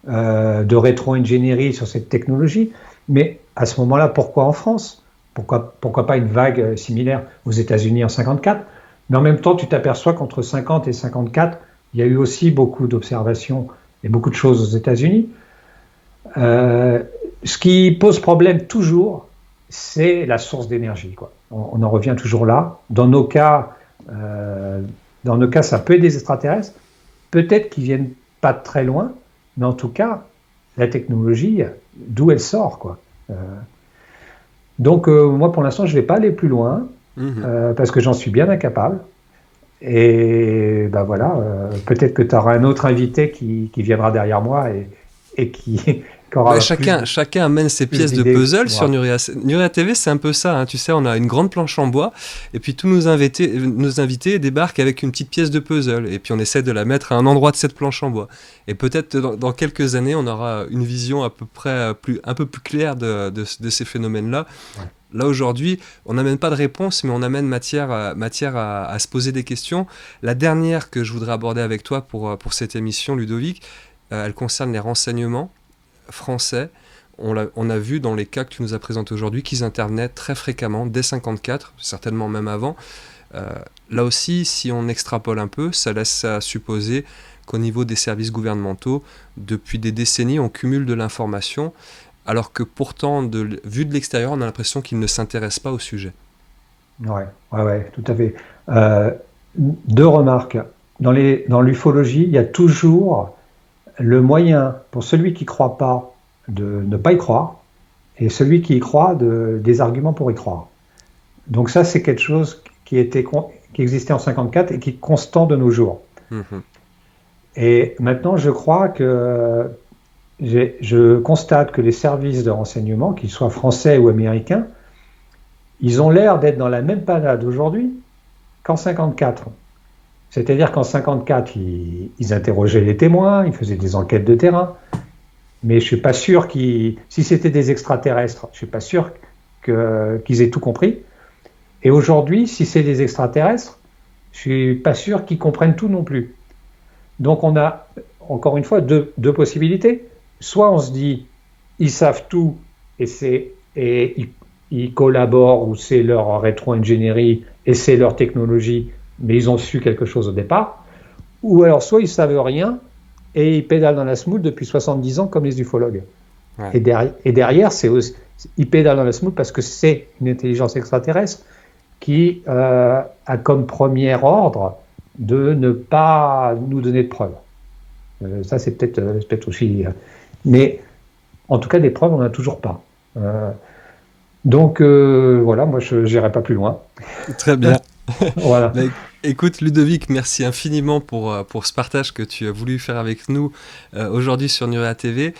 de rétro-ingénierie sur cette technologie. Mais à ce moment-là, pourquoi en France? Pourquoi pas une vague similaire aux États-Unis en 54? Mais en même temps, tu t'aperçois qu'entre 50 et 54, il y a eu aussi beaucoup d'observations et beaucoup de choses aux États-Unis. Euh, Ce qui pose problème toujours, c'est la source d'énergie, quoi. On en revient toujours là. Dans nos cas, ça peut être des extraterrestres. Peut-être qu'ils viennent pas de très loin, mais en tout cas, la technologie, d'où elle sort, quoi. Donc, moi, pour l'instant, je ne vais pas aller plus loin Mhm. parce que j'en suis bien incapable. Et ben voilà, peut-être que tu auras un autre invité qui viendra derrière moi et qui Ben, aura chacun amène ses plus pièces de d'idées que puzzle sur moi. Nuria. Nuria TV, c'est un peu ça, hein. Tu sais, on a une grande planche en bois, et puis tous nos invités débarquent avec une petite pièce de puzzle, et puis on essaie de la mettre à un endroit de cette planche en bois. Et peut-être dans quelques années, on aura une vision à peu près un peu plus claire de ces phénomènes-là. Ouais. Là aujourd'hui, on n'amène pas de réponse, mais on amène matière à se poser des questions. La dernière que je voudrais aborder avec toi pour cette émission, Ludovic, elle concerne les renseignements français. On a vu dans les cas que tu nous as présentés aujourd'hui qu'ils intervenaient très fréquemment, dès 54, certainement même avant. Euh, Là aussi, si on extrapole un peu, ça laisse à supposer qu'au niveau des services gouvernementaux, depuis des décennies, on cumule de l'information, alors que pourtant, vu de l'extérieur, on a l'impression qu'ils ne s'intéressent pas au sujet. Ouais, ouais, ouais, tout à fait. Euh, Deux remarques. Dans l'ufologie, il y a toujours le moyen pour celui qui ne croit pas de ne pas y croire et celui qui y croit des arguments pour y croire. Donc ça, c'est quelque chose qui existait en 54 et qui est constant de nos jours. Mhm. Et maintenant, je crois que je constate que les services de renseignement, qu'ils soient français ou américains, ils ont l'air d'être dans la même panade aujourd'hui qu'en 54. C'est-à-dire qu'en 54, ils interrogeaient les témoins, ils faisaient des enquêtes de terrain, mais je ne suis pas sûr si c'était des extraterrestres, je ne suis pas sûr qu'ils aient tout compris. Et aujourd'hui, si c'est des extraterrestres, je ne suis pas sûr qu'ils comprennent tout non plus. Donc on a, encore une fois, deux possibilités. Soit on se dit, ils savent tout et ils collaborent, ou c'est leur rétro-ingénierie et c'est leur technologie, mais ils ont su quelque chose au départ. Ou alors soit ils savent rien et ils pédalent dans la semoule depuis 70 ans comme les ufologues. Ouais. Et derrière, ils pédalent dans la semoule parce que c'est une intelligence extraterrestre qui a comme premier ordre de ne pas nous donner de preuves. Ça, c'est peut-être aussi... mais en tout cas, des preuves, on n'en a toujours pas. Donc, voilà, moi, je n'irai pas plus loin. Très bien. Voilà. Bah, écoute, Ludovic, merci infiniment pour ce partage que tu as voulu faire avec nous aujourd'hui sur Nurea TV.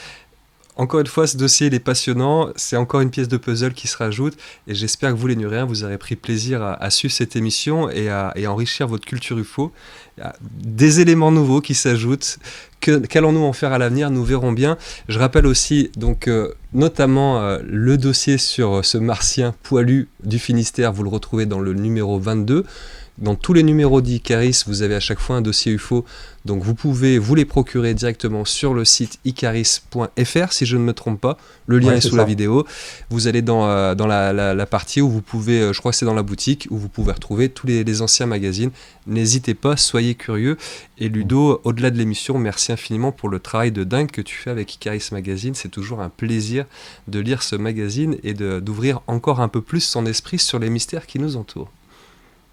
Encore une fois, ce dossier il est passionnant, c'est encore une pièce de puzzle qui se rajoute, et j'espère que vous, les Nuréens, vous aurez pris plaisir à suivre cette émission et à enrichir votre culture UFO. Il y a des éléments nouveaux qui s'ajoutent. Qu'allons-nous en faire à l'avenir? Nous verrons bien. Je rappelle aussi, donc, notamment le dossier sur ce martien poilu du Finistère, vous le retrouvez dans le numéro 22. Dans tous les numéros d'Icaris, vous avez à chaque fois un dossier UFO, donc vous pouvez vous les procurer directement sur le site icaris.fr, si je ne me trompe pas. Le lien est sous la vidéo. Vous allez dans la partie où vous pouvez, je crois que c'est dans la boutique, où vous pouvez retrouver tous les anciens magazines. N'hésitez pas, soyez curieux. Et Ludo, au-delà de l'émission, merci infiniment pour le travail de dingue que tu fais avec Icaris Magazine. C'est toujours un plaisir de lire ce magazine et d'ouvrir encore un peu plus son esprit sur les mystères qui nous entourent.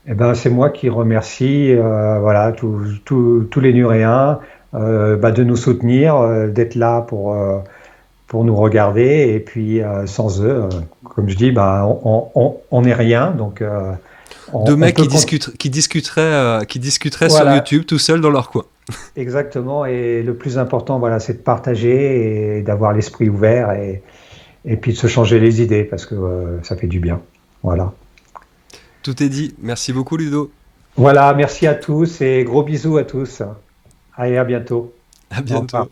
Eh ben, c'est moi qui remercie voilà, tous les Nuréens de nous soutenir, d'être là pour nous regarder. Et puis, sans eux, comme je dis, on n'est rien. Donc, deux mecs qui discuteraient voilà, sur YouTube tout seuls dans leur coin. Exactement. Et le plus important, voilà, c'est de partager et d'avoir l'esprit ouvert et puis de se changer les idées parce que ça fait du bien. Voilà. Tout est dit. Merci beaucoup, Ludo. Voilà, merci à tous et gros bisous à tous. Allez, à bientôt. À bientôt.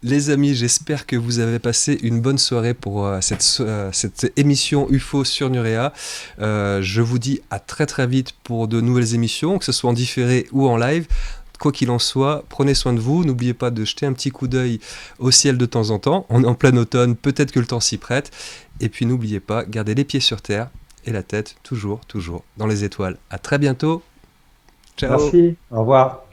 Les amis, j'espère que vous avez passé une bonne soirée pour cette émission UFO sur Nurea. Je vous dis à très très vite pour de nouvelles émissions, que ce soit en différé ou en live. Quoi qu'il en soit, prenez soin de vous. N'oubliez pas de jeter un petit coup d'œil au ciel de temps en temps. On est en plein automne, peut-être que le temps s'y prête. Et puis n'oubliez pas, gardez les pieds sur terre et la tête toujours dans les étoiles. À très bientôt. Ciao. Merci. Au revoir.